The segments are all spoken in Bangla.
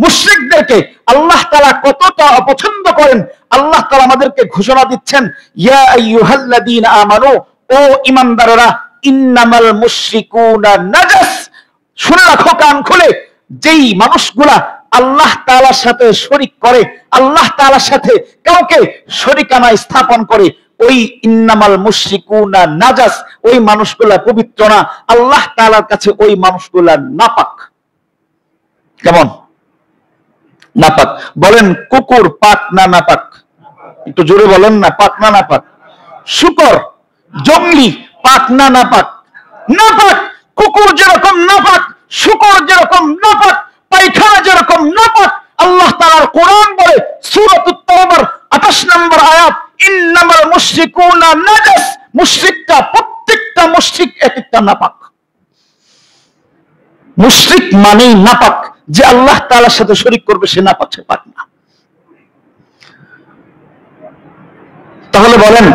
মুশরিকদেরকে আল্লাহ তাআলা কতটা অপছন্দ করেন আল্লাহ তাআলা আমাদেরকে ঘোষণা দিচ্ছেন, ইয়া আইয়ুহাল্লাযীনা আমানু, ও ঈমানদাররা, ইন্নামাল মুশরিকুনা নাজাস, শুনে রাখো কান খুলে, যেই মানুষগুলা আল্লাহ তাআলার সাথে শরীক করে, আল্লাহ তাআলার সাথে কাউকে শরীকানা স্থাপন করে, ওই ইন্নামাল মুশরিকুনা নাজাস, ওই মানুষগুলা পবিত্র না, আল্লাহ তাআলার কাছে ওই মানুষগুলা নাপাক। কেমন নাপাক? বলেন, কুকুর পাক না নাপাক? একটু জোরে বলেন না, পাক না নাপাক? শুকর, জঙ্গলি পাক না নাপাক? নাপাক। কুকুর যেরকম নাপাক, শুকর যেরকম নাপাক, পায়খানা যেরকম নাপাক, আল্লাহ তাআলার কোরআন বলে সূরাতুত তাওবার 28 নম্বর আয়াত, ইন্নামাল মুশরিকুনা নাজাস, মুশরিকটা, প্রত্যেকটা মুশরিক এক একটা নাপাক। মুশরিক মানেই নাপাক, যে আল্লাহ তাআলার সাথে শরীক করবে সে নাপাক, সে পাক না। তাহলে বলেন,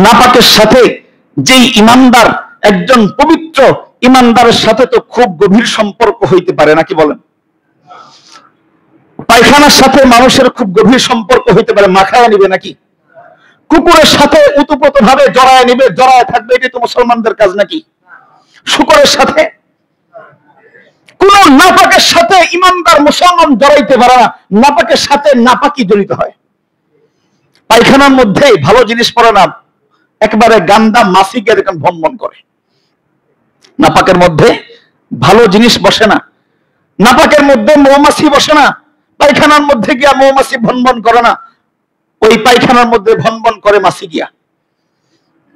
নাপাকের সাথে যেই ঈমানদার, একজন পবিত্র ঈমানদারের সাথে তো খুব গভীর সম্পর্ক হইতে পারে নাকি বলেন? পায়খানার সাথে মানুষের খুব গভীর সম্পর্ক হইতে পারে, মাখায় নিবে নাকি? কুকুরের সাথে উতপ্রোত ভাবে জড়ায় নিবে, জড়ায় থাকবে, এটাই তো মুসলমানদের কাজ নাকি? শুকরের সাথে, কোন নাপাকের সাথে ঈমানদার মুসলমান জড়াইতে পারে না। নাপাকের সাথে নাপাকি জড়িত হয়। পায়খানার মধ্যে ভালো জিনিস পড়ে না, একবারে গান্দা মাছি গিয়ে দেখেন ভনভন করে। নাপাকের মধ্যে ভালো জিনিস বসে না, নাপাকের মধ্যে মৌমাছি বসে না, পায়খানার মধ্যে গিয়া মৌমাছি ভনভন করে না, ওই পায়খানার মধ্যে ভনভন করে মাছি গিয়া।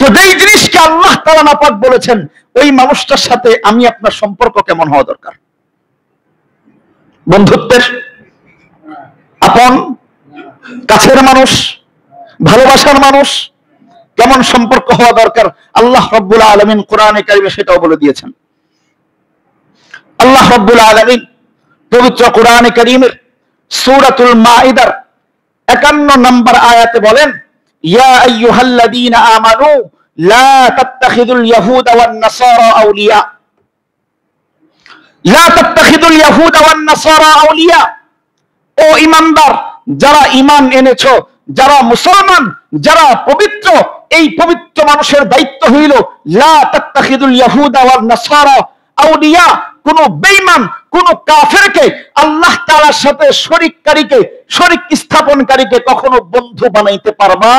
তো যেই জিনিসকে আল্লাহ তাআলা নাপাক বলেছেন, ওই মানুষটার সাথে আমি আপনার সম্পর্ক কেমন হওয়া দরকার? বন্ধুত্বের, আপন, কাছের মানুষ, ভালোবাসার মানুষ, কেমন সম্পর্ক হওয়া দরকার আল্লাহ রাব্বুল আলামিন কোরআনে কারিমে সেটাও বলে দিয়েছেন। আল্লাহ রাব্বুল আলামিন পবিত্র কোরআনে কারিমের সূরাতুল মাইদার 51 নম্বর আয়াতে বলেন, ইয়া আইয়ুহাল্লাযীনা আমানু লা তাত্তাখিযুল ইয়াহুদা ওয়ান নাসারা আউলিয়া, লা তাত্তাখিযুল ইয়াহুদা ওয়ান নাসারা আউলিয়া, ও ঈমানদার, যারা ঈমান এনেছো, যারা মুসলমান, যারা পবিত্র, এই পবিত্র মানুষের দায়িত্ব হইল লা তাত্তাখিযুল ইয়াহুদা ওয়ান নাসারা আউলিয়া, কোন বেঈমান, কোন কাফেরকে, আল্লাহ তাআলার সাথে শরীককারীকে, শরীক স্থাপনকারীকে কখনো বন্ধু বানাইতে পারবা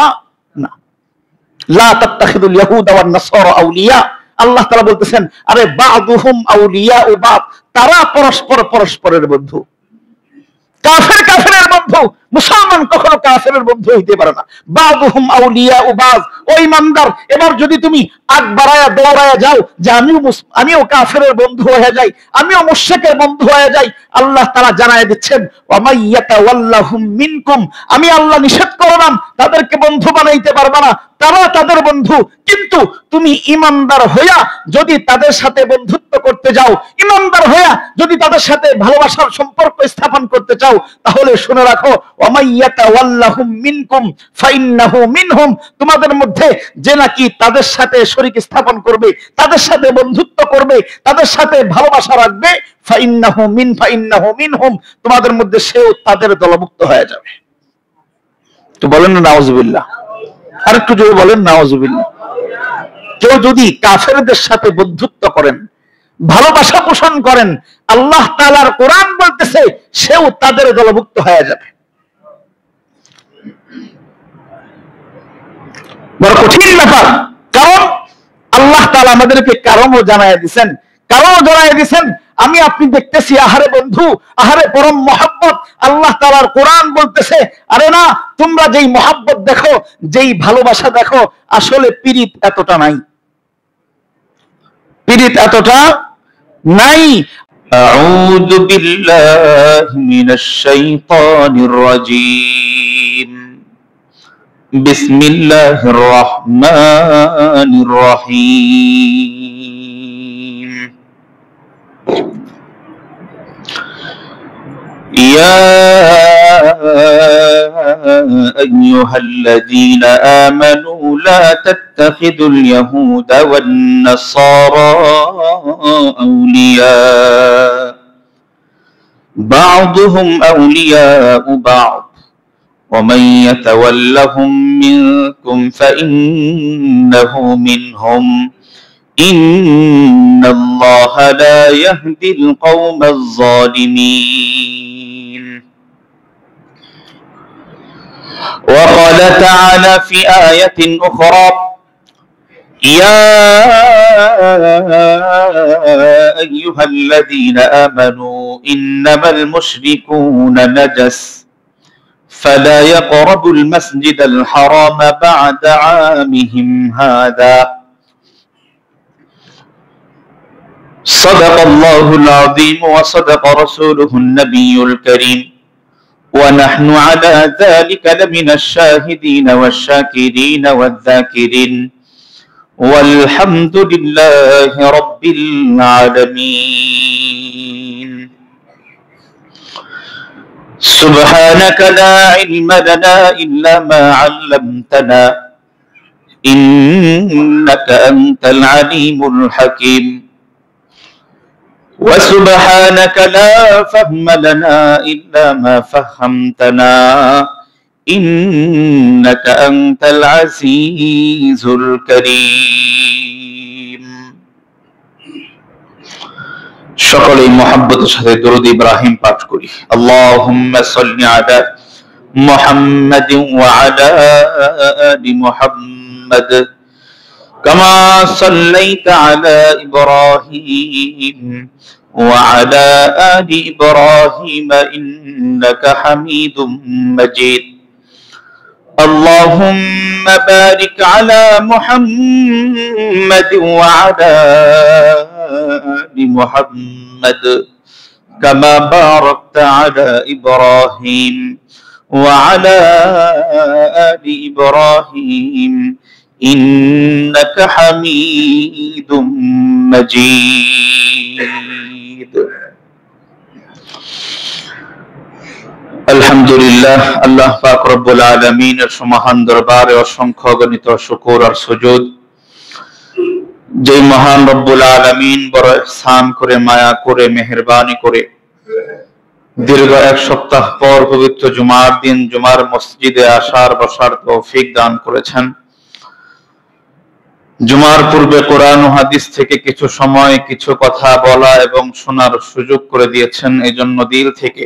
না। লা তাত্তাখিযুল ইয়াহুদা ওয়ান নাসারা আউলিয়া, আল্লাহ তাআলা বলতেছেন, আরে বা'দুহুম আউলিয়া ও বা'দ, তারা পরস্পর পরস্পরের বন্ধু। কাফের কাফেরের বন্ধু, মুসলমান কখনো কাফেরের বন্ধু হইতে পারে না। বা'দুহুম আউলিয়া ও বা'দ, ওই ইমানদার, এবার যদি তুমি আগ বাড়ায়া দৌড়ায়া যাও যে আমিও কাফেরের বন্ধু হয়ে যাই, আমিও মুশরিকের বন্ধু হয়ে যাই, আল্লাহ তাআলা জানায় দিচ্ছেন, ওয়া মাইয়াতাওয়াল্লাহুম মিনকুম, আমি আল্লাহ নিষেধ করলাম তাদেরকে বন্ধু বানাইতে পারবা না, তারা তাদের বন্ধু। কিন্তু তুমি ইমানদার হইয়া যদি তাদের সাথে বন্ধুত্ব করতে যাও, ইমানদার হইয়া যদি তাদের সাথে ভালোবাসার সম্পর্ক স্থাপন করতে চাও, তাহলে শুনে রাখো, ওয়া মাইয়াতাওয়াল্লাহুম মিনকুম ফাইন্নাহু মিনহুম, তোমাদের মধ্যে যে নাকি তাদের সাথে শরীক স্থাপন করবে, তাদের সাথে বন্ধুত্ব করবে, তাদের সাথে ভালোবাসা রাখবে, ফাইন্নাহু মিনহুম, তোমাদের মধ্যে সেও তাদের দলভুক্ত হয়ে যাবে। তো বলেন না নাউজুবিল্লাহ, আর একটু জোরে বলেন নাউজুবিল্লাহ। কেউ যদি কাফেরদের সাথে বন্ধুত্ব করেন, ভালোবাসা পোষণ করেন, আল্লাহ তাআলার কোরআন বলতেছে সেও তাদের দলভুক্ত হয়ে যাবে। বড় কঠিন ব্যাপার, কারণ আল্লাহ তাআলা আমাদেরকে কারণও জানায় দিয়েছেন, আমি আপনি দেখতেছি, আহারে বন্ধু, আহারে পরম মহব্বত, আল্লাহ তাআলার কোরআন বলতেছে, আরে না, তোমরা যেই মহব্বত দেখো, যেই ভালোবাসা দেখো, আসলে পীড়িত এতটা নাই, পীড়িত এতটা নাই। আউযু বিল্লাহি মিনাশ শাইতানির রাজীম, বিসমিল্লাহির রহমানির রহিম। ইয়া আইয়ুহাল্লাযীনা আমানু লা তাত্তাখিযুল ইয়াহুদা ওয়ান নাসারা আউলিয়া بعضهم أولياء بعض ومن يتولهم منكم فإنه منهم إن الله لا يهدي القوم الظالمين. وقال تعالى في آية أخرى: يا أيها الذين آمنوا إنما المشركون نجس فلا يقربوا المسجد الحرام بعد عامهم هذا. صدق الله العظيم وصدق رسوله النبي الكريم ونحن على ذلك لمن الشاهدين والشاكرين والذاكرين والحمد لله رب العالمين. سبحانك لا علم لنا إلا ما علمتنا إنك أنت العليم الحكيم. وسبحانك لا فهم لنا إلا ما فهمتنا إنك أنت العزيز الكريم. সকলেই মুহাব্বতের সাথে দরুদ ইব্রাহিম পাঠ করি। আল্লাহুম্মা সাল্লি আলা মুহাম্মাদিন ওয়া আলা আলি মুহাম্মাদ কামা সাল্লাইতা আলা ইব্রাহিম ওয়া আলা আলি ইব্রাহিম ইন্নাকা হামিদুম মাজিদ। اللهم بارك على محمد وعلى آل محمد كما باركت على إبراهيم وعلى آل إبراهيم إنك حميد مجيد. আলহামদুলিল্লাহ, আল্লাহ পাক রব্বুল আলামিনের সুমহান দরবারে অসংখ্য গণিত শুকর আর সুজুদ। যে মহান রব্বুল আলামিন বড় ইহসান করে, মায়া করে, মেহেরবানি করে দীর্ঘ এক সপ্তাহ পর পবিত্র জুমার দিন জুমার মসজিদে আসার বসার তৌফিক দান করেছেন। জুমার পূর্বে কোরআন ও হাদিস থেকে কিছু সময় কিছু কথা বলা এবং শোনার সুযোগ করে দিয়েছেন। এজন্য দিল থেকে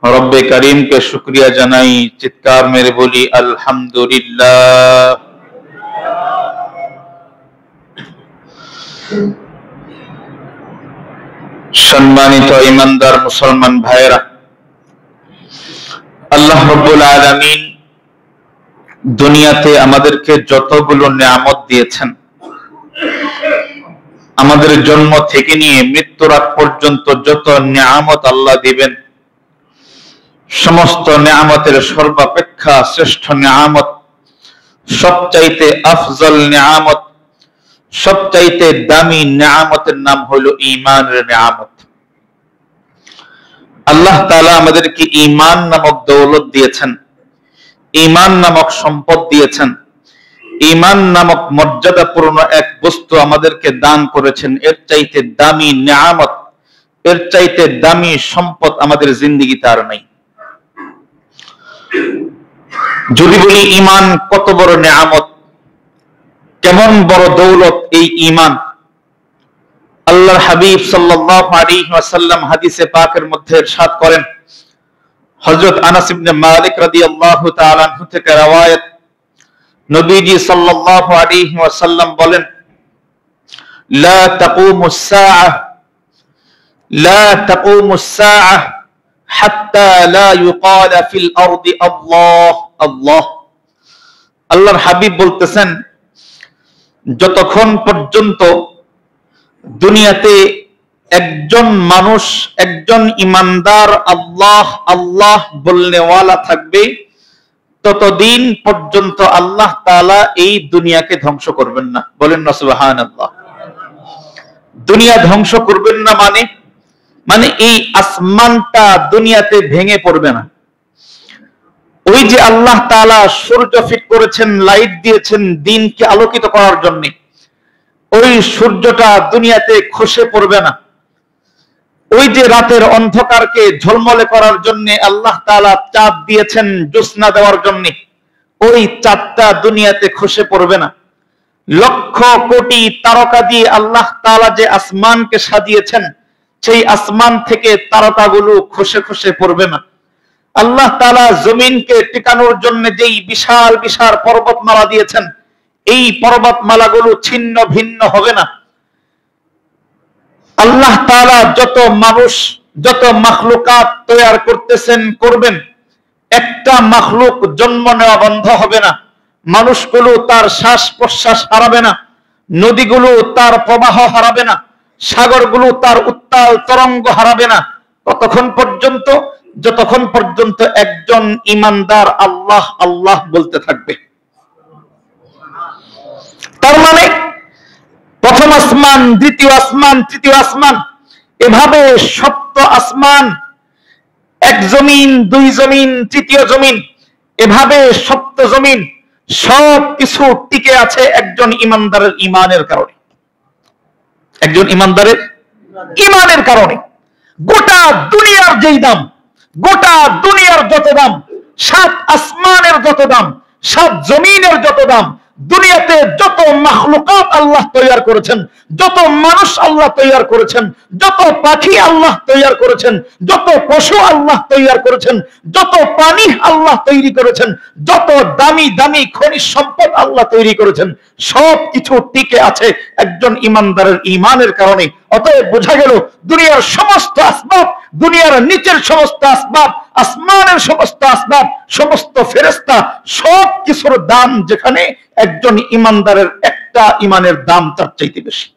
রব্বে করিমকে শুকরিয়া জানাই, চিৎকার মেরে বলি আলহামদুলিল্লাহ। সম্মানিত ঈমানদার মুসলমান ভাইরা, আল্লাহ রাব্বুল আলামিন দুনিয়াতে আমাদেরকে যতগুলো নিয়ামত দিয়েছেন, আমাদের জন্ম থেকে নিয়ে মৃত্যুর আগ পর্যন্ত যত নিয়ামত আল্লাহ দিবেন, সমস্ত নিয়ামতের সর্বাপেক্ষা শ্রেষ্ঠ নিয়ামত, সবচাইতে আফজল নিয়ামত, সবচাইতে দামি নিয়ামতের নাম হলো ঈমানের নিয়ামত। আল্লাহ তাআলা আমাদেরকে ঈমান নামক দৌলত দিয়েছেন, ঈমান নামক সম্পদ দিয়েছেন, ঈমান নামক মর্যাদাপূর্ণ এক বস্তু আমাদেরকে দান করেছেন। এর চাইতে দামি নিয়ামত, এর চাইতে দামি সম্পদ আমাদের জিন্দেগিতে আর নাই। যদি বলি ঈমান কত বড় নিয়ামত, কেমন বড় দৌলত এই ঈমান, আল্লাহর হাবিব সাল্লাল্লাহু আলাইহি ওয়াসাল্লাম হাদিসে পাকের মধ্যে ইরশাদ করেন, হযরত আনাস ইবনে মালিক রাদিয়াল্লাহু তাআলা আনহু থেকে রওয়ায়াত, নবীজি সাল্লাল্লাহু আলাইহি ওয়াসাল্লাম বলেন, লা তাকুমুস সাআহ লা তাকুমুস সাআহ হাত্তা লা ইউকালা ফিল আরদি আল্লাহ আল্লাহ। আল্লাহর হাবিব বলতেছেন, যতক্ষণ পর্যন্ত দুনিয়াতে একজন মানুষ, একজন ইমানদার আল্লাহ আল্লাহ বলনেওয়ালা থাকবে, ততদিন পর্যন্ত আল্লাহ তাআলা এই দুনিয়াকে ধ্বংস করবেন না। বলেন না সুবহানাল্লাহ। দুনিয়া ধ্বংস করবেন না মানে এই আসমানটা দুনিয়াতে ভেঙে পড়বে না। ওই যে আল্লাহ তাআলা সূর্য ফিট করেছেন, লাইট দিয়েছেন দিনকে আলোকিত করার জন্য, ওই সূর্যটা দুনিয়াতে খসে পড়বে না। ওই যে রাতের অন্ধকারকে ঝলমলে করার জন্য আল্লাহ তাআলা চাঁদ দিয়েছেন জ্যোৎস্না দেওয়ার জন্য, ওই চাঁদটা দুনিয়াতে খসে পড়বে না। লক্ষ কোটি তারকা দিয়ে আল্লাহ তাআলা যে আসমানকে সাজিয়েছেন, সেই আসমান থেকে তারকাগুলো খসে খসে পড়বে না। আল্লাহ তাআলা জমিনকে টিকানোর জন্য যেই বিশাল বিশাল পর্বতমালা দিয়েছেন, এই পর্বতমালাগুলো ছিন্ন ভিন্ন হবে না। আল্লাহ তাআলা যত মানুষ, যত মাখলুকাত তৈরি করতেছেন, করবেন, একটা মাখলুক জন্ম নেওয়া বন্ধ হবে না। মানুষগুলো তার শ্বাস প্রশ্বাস হারাবে না, নদীগুলো তার প্রবাহ হারাবে না, সাগরগুলো তার উত্তাল তরঙ্গ হারাবে না, ততক্ষণ পর্যন্ত যতক্ষণ পর্যন্ত একজন ঈমানদার আল্লাহ আল্লাহ বলতে থাকবে। তার মানে প্রথম আসমান, দ্বিতীয় আসমান, তৃতীয় আসমান, এভাবে সপ্ত আসমান, এক জমিন, দুই জমিন, তৃতীয় জমিন, এভাবে সপ্ত জমিন, সব কিছু টিকে আছে একজন ঈমানদারের ঈমানের কারণে। একজন ঈমানদারের ঈমানের কারণে। গোটা দুনিয়ার যেই দাম, গোটা দুনিয়ার যত দাম, সাত আসমানের যত দাম, সাত জমিনের যত দাম, দুনিয়াতে যত মাখলুকাত আল্লাহ তৈরি করেছেন, যত মানুষ আল্লাহ তৈরি করেছেন, যত পাখি আল্লাহ তৈরি করেছেন, যত পশু আল্লাহ তৈরি করেছেন, যত প্রাণী আল্লাহ তৈরি করেছেন, যত দামি দামি খনিজ সম্পদ আল্লাহ তৈরি করেছেন, সব কিছু টিকে আছে একজন ঈমানদারের ঈমানের কারণে। অতএব বোঝা গেল দুনিয়ার সমস্ত আসবাব, দুনিয়ার নিচের সমস্ত আসবাব, আসমানের সমস্ত আসবাব, সমস্ত ফেরেশতা, সব কিছুর দাম যেখানে, একজন ঈমানদারের একটা ঈমানের দাম তার চাইতে বেশি।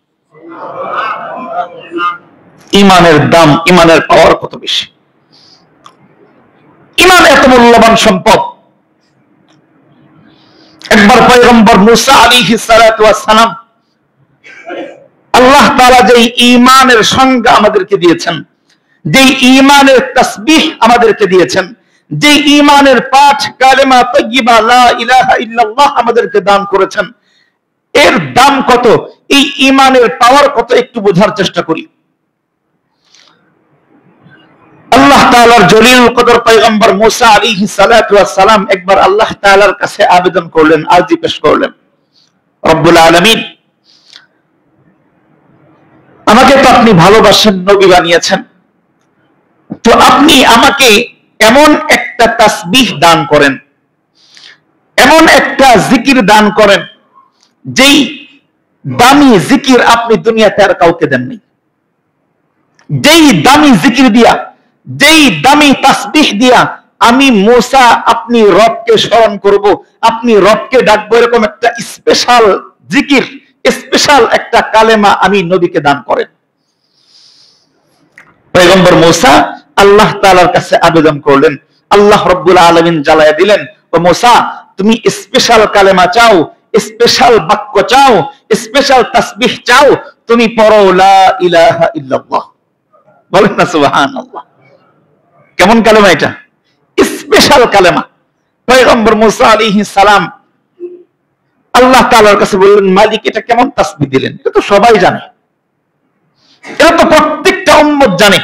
ঈমানের দাম, ঈমানের পাওয়ার কত বেশি। ঈমান এত মূল্যবান সম্পদ। একবার পয়গম্বর মুসা আলাইহিস সালাতু ওয়াস সালাম, আল্লাহ তাআলা যেই ঈমানের সংজ্ঞা আমাদেরকে দিয়েছেন, যেই ঈমানের তাসবিহ আমাদেরকে দিয়েছেন, যে ঈমানের পাঠ কালেমা তাইয়্যিবা লা ইলাহা ইল্লাল্লাহ আমাদেরকে দান করেছেন, এর দাম কত, এই ঈমানের পাওয়ার কত একটু বোঝার চেষ্টা করি। আল্লাহ তাআলার জলিল কদর পয়গম্বর মুসা আলাইহিস সালাতু ওয়াস সালাম একবার আল্লাহ তাআলার কাছে আবেদন করলেন, আরজি পেশ করলেন, রব্বুল আলামিন, আমাকে তো আপনি ভালোবাসেন, নবী বানিয়েছেন, তো আপনি আমাকে এমন একটা তাসবিহ দান করেন, এমন একটা জিকির দান করেন, যেই দামি জিকির আপনি দুনিয়াতে আর কাউকে দেননি। যেই দামি জিকির দিয়া, যেই দামি তাসবিহ দিয়া আমি মুসা আপনি রবকে স্মরণ করব, আপনি রবকে ডাকবো, এরকম একটা স্পেশাল জিকির, স্পেশাল একটা কালেমা আমি নবীকে দান করেন। পয়গম্বর মুসা আল্লাহ তাআলার কাছে আবেদন করলেন, আল্লাহ রাব্বুল আলামিন জ্বালায়া দিলেন, ও মুসা তুমি স্পেশাল কালেমা চাও, স্পেশাল বাক্য চাও, স্পেশাল তাসবিহ চাও, তুমি পড়ো লা ইলাহা ইল্লাল্লাহ। বলেন না সুবহানাল্লাহ। কেমন কালেমা এটা? স্পেশাল কালেমা। পয়গম্বর মুসা আলাইহিস সালাম আল্লাহ তাআলার কাছে বললেন, মালিক এটা কেমন তাসবিহ দিলেন? এটা তো সবাই জানে, এটা তো প্রত্যেকটা উম্মত জানে।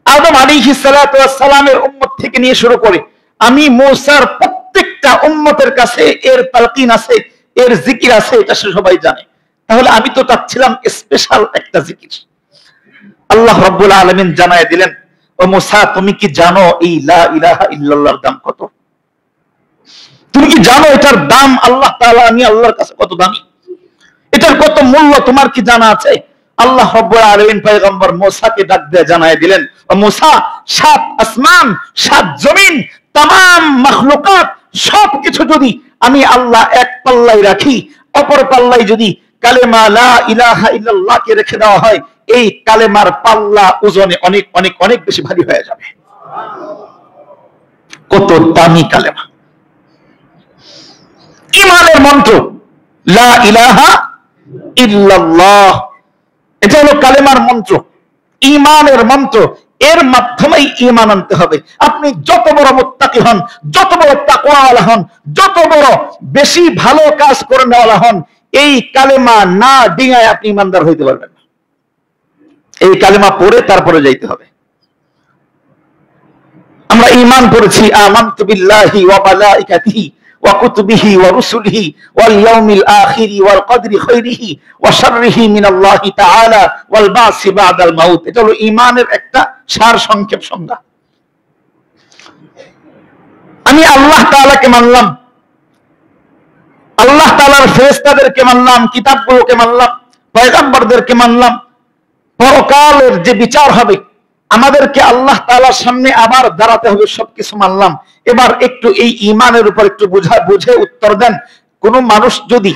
আদম আলাইহিস সালাতু ওয়াস সালামের উম্মত থেকে নিয়ে শুরু করে আমি মুসার প্রত্যেকটা উম্মতের কাছে এর তালকিন আছে, এর জিকির আছে, এটা সবাই জানে। তাহলে আমি তো চাচ্ছিলাম স্পেশাল একটা জিকির। আল্লাহ রাব্বুল আলামিন জানায় দিলেন, ও মুসা তুমি কি জানো এই লা ইলাহা ইল্লাল্লাহর দাম কত? তুমি কি জানো এটার দাম আল্লাহ তাআলা, আমি আল্লাহর কাছে কত দামি? এটার কত মূল্য তোমার কি জানা আছে? আল্লাহ রাব্বুল আলামিন পয়গম্বর মুসাকে ডাক দিয়ে জানায় দিলেন, ও মুসা সাত আসমান, সাত জমিন, तमाम মাখলুকাত সবকিছু যদি আমি আল্লাহ এক পাল্লায় রাখি, অপর পাল্লায় যদি কালেমা লা ইলাহা ইল্লাল্লাহ কে রেখে দেওয়া হয়, এই কালেমার পাল্লা ওজনে অনেক অনেক অনেক বেশি ভারী হয়ে যাবে। কত দামি কালেমা! ঈমানের মন্ত্র লা ইলাহা ইল্লাল্লাহ, এটা হলো কালেমার মন্ত্র, ঈমানের মন্ত্র। এর মাধ্যমেই ঈমান আনতে হবে। আপনি যত বড় মুত্তাকি হন, যত বড় তাকওয়াওয়ালা হন, যত বড় বেশি ভালো কাজ করেনওয়ালা হন, এই কালেমা না ডিঙায় আপনি ঈমানদার হইতে পারবেন না। এই কালেমা পড়ে তারপরে যাইতে হবে। আমরা ঈমান পড়েছি আমানতু বিল্লাহি ওয়া মালাইকাতিহি ওয়া কুতুবিহি ওয়া রুসুলিহি ওয়াল ইয়াউমিল আখিরি ওয়াল কদরি খাইরিহি ওয়া শাররিহি মিনাল্লাহি তাআলা ওয়াল বাসি বাদাল মাউত। এটা হলো ঈমানের একটা সার সংক্ষেপ সংজ্ঞা। আমি আল্লাহ তাআলাকে মানলাম, আল্লাহ তাআলার ফেরেশতাদেরকে মানলাম, কিতাবগুলোকে মানলাম, পয়গম্বরদেরকে মানলাম, পরকালের যে বিচার হবে আমাদেরকে আল্লাহ তাআলার সামনে আবার দাঁড়াতে হবে, সবকিছু মানলাম। এবার একটু এই ঈমানের উপর একটু বুঝে উত্তর দেন। কোন মানুষ যদি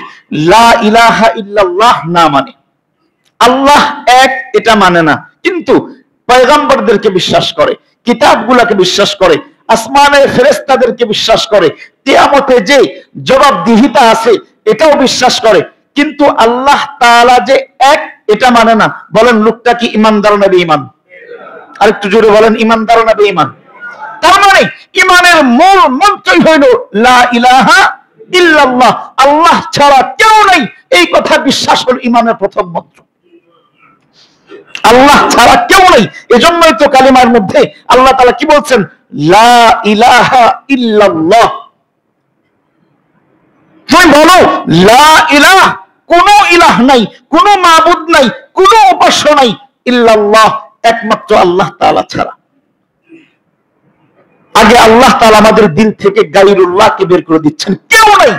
লা ইলাহা ইল্লাল্লাহ না মানে, আল্লাহ এক এটা মানে না, কিন্তু পয়গম্বরদেরকে বিশ্বাস করে, কিতাবগুলোকে বিশ্বাস করে, আসমানের ফেরেশতাদেরকে বিশ্বাস করে, কিয়ামতে যে জবাবদিহিতা আছে এটাও বিশ্বাস করে, কিন্তু আল্লাহ তাআলা যে এক এটা মানে না, বলেন লোকটা কি ঈমানদার না বেঈমান? আরেকটু জোরে বলেন, ঈমানদার না বেঈমান? তার মানে ঈমানের মূল মন্ত্রই হইল লা ইলাহা ইল্লাল্লাহ, আল্লাহ ছাড়া কেউ নাই, এই কথা বিশ্বাস হল ঈমানের প্রথম মন্ত্র। আল্লাহ ছাড়া কেউ নেই, এজন্যই তো কালিমার মধ্যে আল্লাহ তাআলা কি বলছেন? লা ইলাহা ইল্লাল্লাহ। তুমি বলো লা ইলাহ, কোন ইলাহ নাই, কোন মাবুদ নাই, কোন উপাস্য নাই, ইল্লাল্লাহ, একমাত্র আল্লাহ তাআলা ছাড়া। আগে আল্লাহ তাআলা আমাদের দিল থেকে গায়রুল্লাহকে বের করে দিচ্ছেন, কেউ নাই,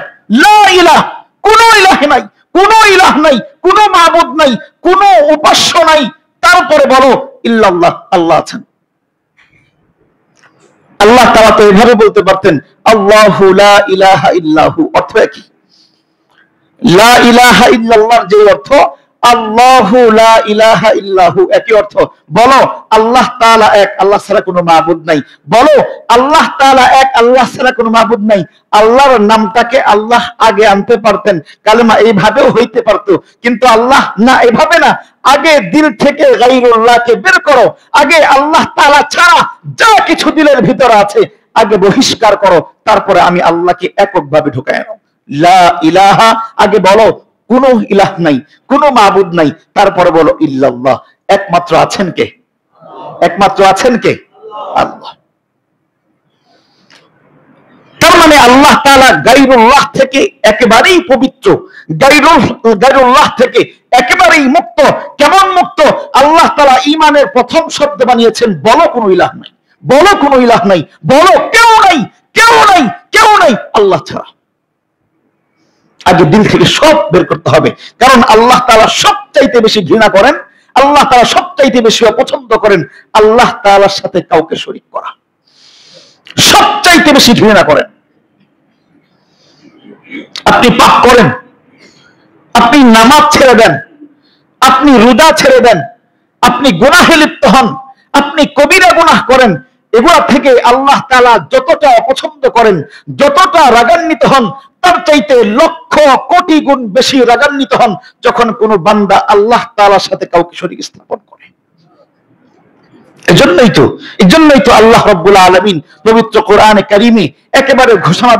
লা ইলাহ, কোন ইলাহ নাই, কোন ইলাহ নাই, কোন মাবুদ নাই, কোন উপাস্য নাই, তারপরে বলো ইল্লাল্লাহ, আল্লাহ আছেন। আল্লাহ তাআলা তো এভাবে বলতে পারতেন আল্লাহু লা ইলাহা ইল্লাহু, অর্থ একই। লা ইলাহা ইল্লাল্লাহর যে অর্থ, আল্লাহু লা ইলাহা ইল্লাহু একই অর্থ। বলো আল্লাহ তাআলা এক, আল্লাহ ছাড়া কোনো মাবুদ নাই। বলো আল্লাহ তাআলা এক, আল্লাহ ছাড়া কোনো মাবুদ নাই। আল্লাহর নামটাকে আল্লাহ আগে আনতে পারতেন, কালেমা এইভাবেও হইতে পারতো, কিন্তু আল্লাহ না, এভাবে না। আগে দিল থেকে গায়রুল্লাহকে বের করো, আগে আল্লাহ তাআলা ছাড়া যা কিছু দিলের ভিতরে আছে আগে বহিষ্কার করো, তারপরে আমি আল্লাহকে এককভাবে ঢুকায় নাও। লা ইলাহা, আগে বলো কোন ইলাহ নাই, কোন মাবুদ নাই, তারপরে বলো ইল্লাল্লাহ, একমাত্র আছেন কে? একমাত্র আছেন কে? আল্লাহ। তার মানে আল্লাহ তাআলা গায়রুল্লাহ থেকে একেবারেই পবিত্র, গায়রুল্লাহ থেকে একেবারেই মুক্ত। কেমন মুক্ত? আল্লাহ তাআলা ঈমানের প্রথম শব্দ বানিয়েছেন বলো কোন ইলাহ নাই, বলো কোন ইলাহ নাই, বলো কেউ নাই, কেউ নাই, কেউ নাই আল্লাহ ছাড়া। আগে দিল থেকে সব বের করতে হবে, কারণ আল্লাহ তাআলা সবচাইতে বেশি ঘৃণা করেন, আল্লাহ তাআলা সবচাইতে বেশি অপছন্দ করেন আল্লাহ তাআলার সাথে কাউকে শরীক করা, সবচাইতে বেশি ঘৃণা করেন। আপনি পাপ করেন, আপনি নামাজ ছেড়ে দেন, আপনি রোজা ছেড়ে দেন, আপনি গুনাহে লিপ্ত হন, আপনি কবিরা গুনাহ করেন, এগুলা থেকে আল্লাহ তাআলা যতটা অপছন্দ করেন, যতটা রাগান্বিত হন, তার চাইতে লক্ষ কোটি গুণ বেশি রাগান্বিত হন যখন কোন বান্দা আল্লাহ তাআলার সাথে কাউকে শরীক স্থাপন করে। এজন্যই তো আল্লাহ রাব্বুল আলামিন পবিত্র কোরআনে কারীমে একেবারে ঘোষণা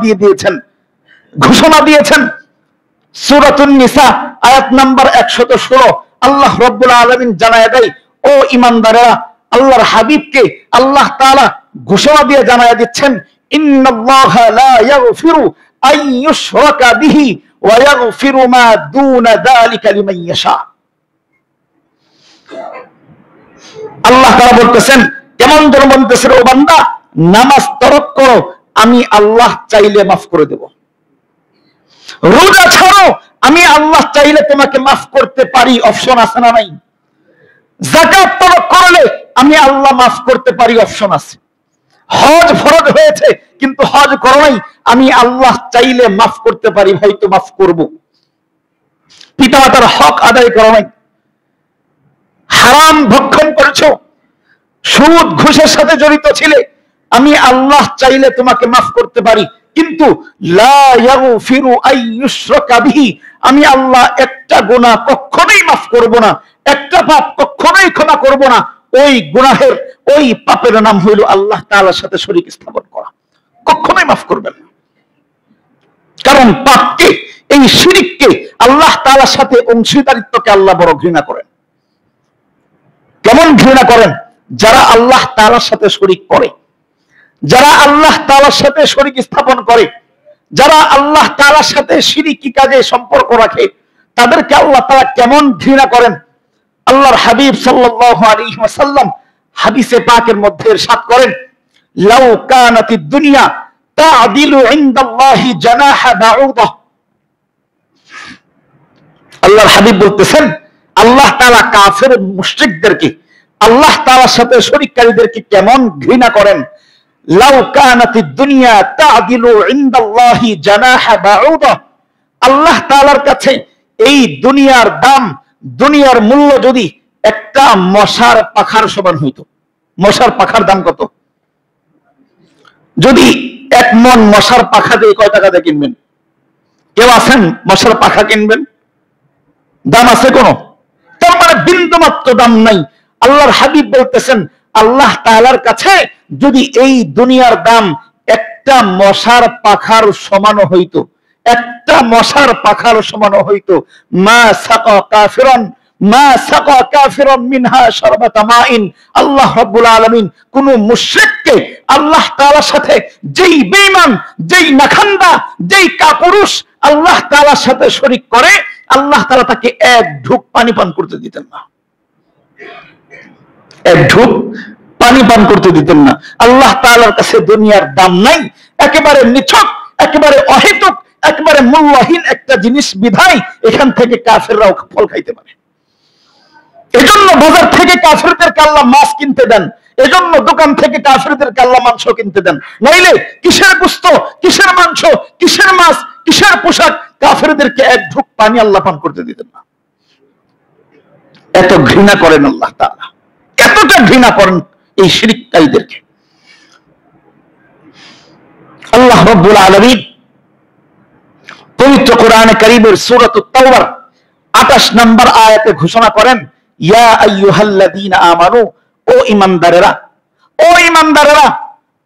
দিয়েছেন সূরাতুন নিসা আয়াত নাম্বার 116। আল্লাহ রাব্বুল আলামিন জানায় দেয়, ও ঈমানদাররা, আল্লাহর হাবিবকে আল্লাহ তাআলা ঘোষণা দিয়ে জানায় দিচ্ছেন, ইন্নাল্লাহা লা ইয়াগফিরু আন ইউশরাকা বিহি ওয়া ইয়াগফিরু মা দুনা যালিকা লিমান ইয়াশা। আল্লাহ তাআলা বলতেছেন, কেমন যেন বলতেছেন, ও বান্দা নামাজ তরক করো, আমি আল্লাহ চাইলে মাফ করে দেব। রোজা ছাড়ো, আমি আল্লাহ চাইলে তোমাকে মাফ করতে পারি, অপশন আছে না নাই? যাকাত তরক করলে আমি আল্লাহ মাফ করতে পারি, অপশন আছে। হজ ফরজ হয়েছে কিন্তু হজ করো নাই, আমি আল্লাহ চাইলে মাফ করতে পারি, হয়তো মাফ করব। পিতামাতার হক আদায় করো নাই, হারাম ভক্ষণ করেছো, সুদ ঘুষের সাথে জড়িত ছিলে, আমি আল্লাহ চাইলে তোমাকে মাফ করতে পারি, কিন্তু লা ইয়াগফিরু আন ইউশরাকা বিহি, আমি আল্লাহ একটা গুনাহ কখনোই মাফ করব না, একটা পাপ কখনোই ক্ষমা করব না। ওই গুনাহের, ওই পাপের নাম হইল আল্লাহ তাআলার সাথে শরীক স্থাপন করা, কখনোই মাফ করবেন না। কারণ পাপকে, এই শিরককে, আল্লাহ তাআলার সাথে অংশীদারিত্বকে আল্লাহ বড় ঘৃণা করেন। কেমন ঘৃণা করেন যারা আল্লাহ তাআলার সাথে শরীক করে, যারা আল্লাহ তাআলার সাথে শরীক স্থাপন করে, যারা আল্লাহ তাআলার সাথে শিরকি কাজে সম্পর্ক রাখে, তাদেরকে আল্লাহ তাআলা কেমন ঘৃণা করেন। আল্লাহর হাবিব সাল্লাল্লাহু আলাইহি ওয়াসাল্লাম হাদিসে পাকের মধ্যে ইরশাদ করেন, লাউ কানাতিদ দুনিয়া তা'দিলু ইনদাল্লাহি জানাহা বাউদা। আল্লাহর হাবিব বলতেছেন, আল্লাহ তাআলা কাফের মুশরিকদেরকে, আল্লাহ তাআলার সাথে শরীককারীদেরকে কেমন ঘৃণা করেন। লাউ কানাতিদ দুনিয়া তা'দিলু ইনদাল্লাহি জানাহা বাউদা। আল্লাহ তাআলার কাছে এই দুনিয়ার দাম, দুনিয়ার মূল্য যদি একটা মশার পাখার সমান হইতো। মশার পাখার দাম কত? যদি 1 মণ মশার পাখা দিয়ে কয় টাকা দিয়ে কিনবেন? কেউ আছেন মশার পাখা কিনবেন? দাম আছে কোন? তার মানে বিন্দু মাত্র দাম নাই। আল্লাহর হাবিব বলতেছেন, আল্লাহ তাআলার কাছে যদি এই দুনিয়ার দাম একটা মশার পাখার সমান হইতো, একটা মশার পাখার সমান হইতো, মা সাকা কাফিরান মা সাকা কাফিরান মিনহা শারবাতা মাইন। আল্লাহ রাব্বুল আলামিন কোন মুশরিককে আল্লাহ তাআলার সাথে, যেই বেঈমান, যেই নাখান্দা, যেই কাপুরুষ আল্লাহ তাআলার সাথে শরীক করে, আল্লাহ তাআলা তাকে 1 ঢুক পানি পান করতে দিতেন না। 1 ঢুক পানি পান করতে দিতেন না। আল্লাহ তাআলার কাছে দুনিয়ার দাম নাই, একেবারে নিছক, একেবারে অহেতুক, একেবারে মূল্যহীন একটা জিনিস বিধায় এখান থেকে কাফেররাও ফল খাইতে পারে। এজন্য বাজার থেকে কাফেরদেরকে আল্লাহ মাছ কিনতে দেন, এজন্য দোকান থেকে কাফেরদেরকে আল্লাহ মাংস কিনতে দেন। নইলে কিসের গোশত, কিসের মাংস, কিসের মাছ, কিসের পোশাক, কাফেরদেরকে 1 ঢুক পানি আল্লাহ পান করতে দিতেন না। এত ঘৃণা করেন আল্লাহ তাআলা, এতটা ঘৃণা করেন এই শিরককারীদেরকে। আল্লাহ রাব্বুল আলামিন পবিত্র কোরআনে কারীমের সূরাতুত তাওবার 28 নম্বর আয়াতে ঘোষণা করেন, ইয়া আইয়ুহাল্লাযীনা আমানু, ও ঈমানদারেরা, ও ঈমানদারেরা,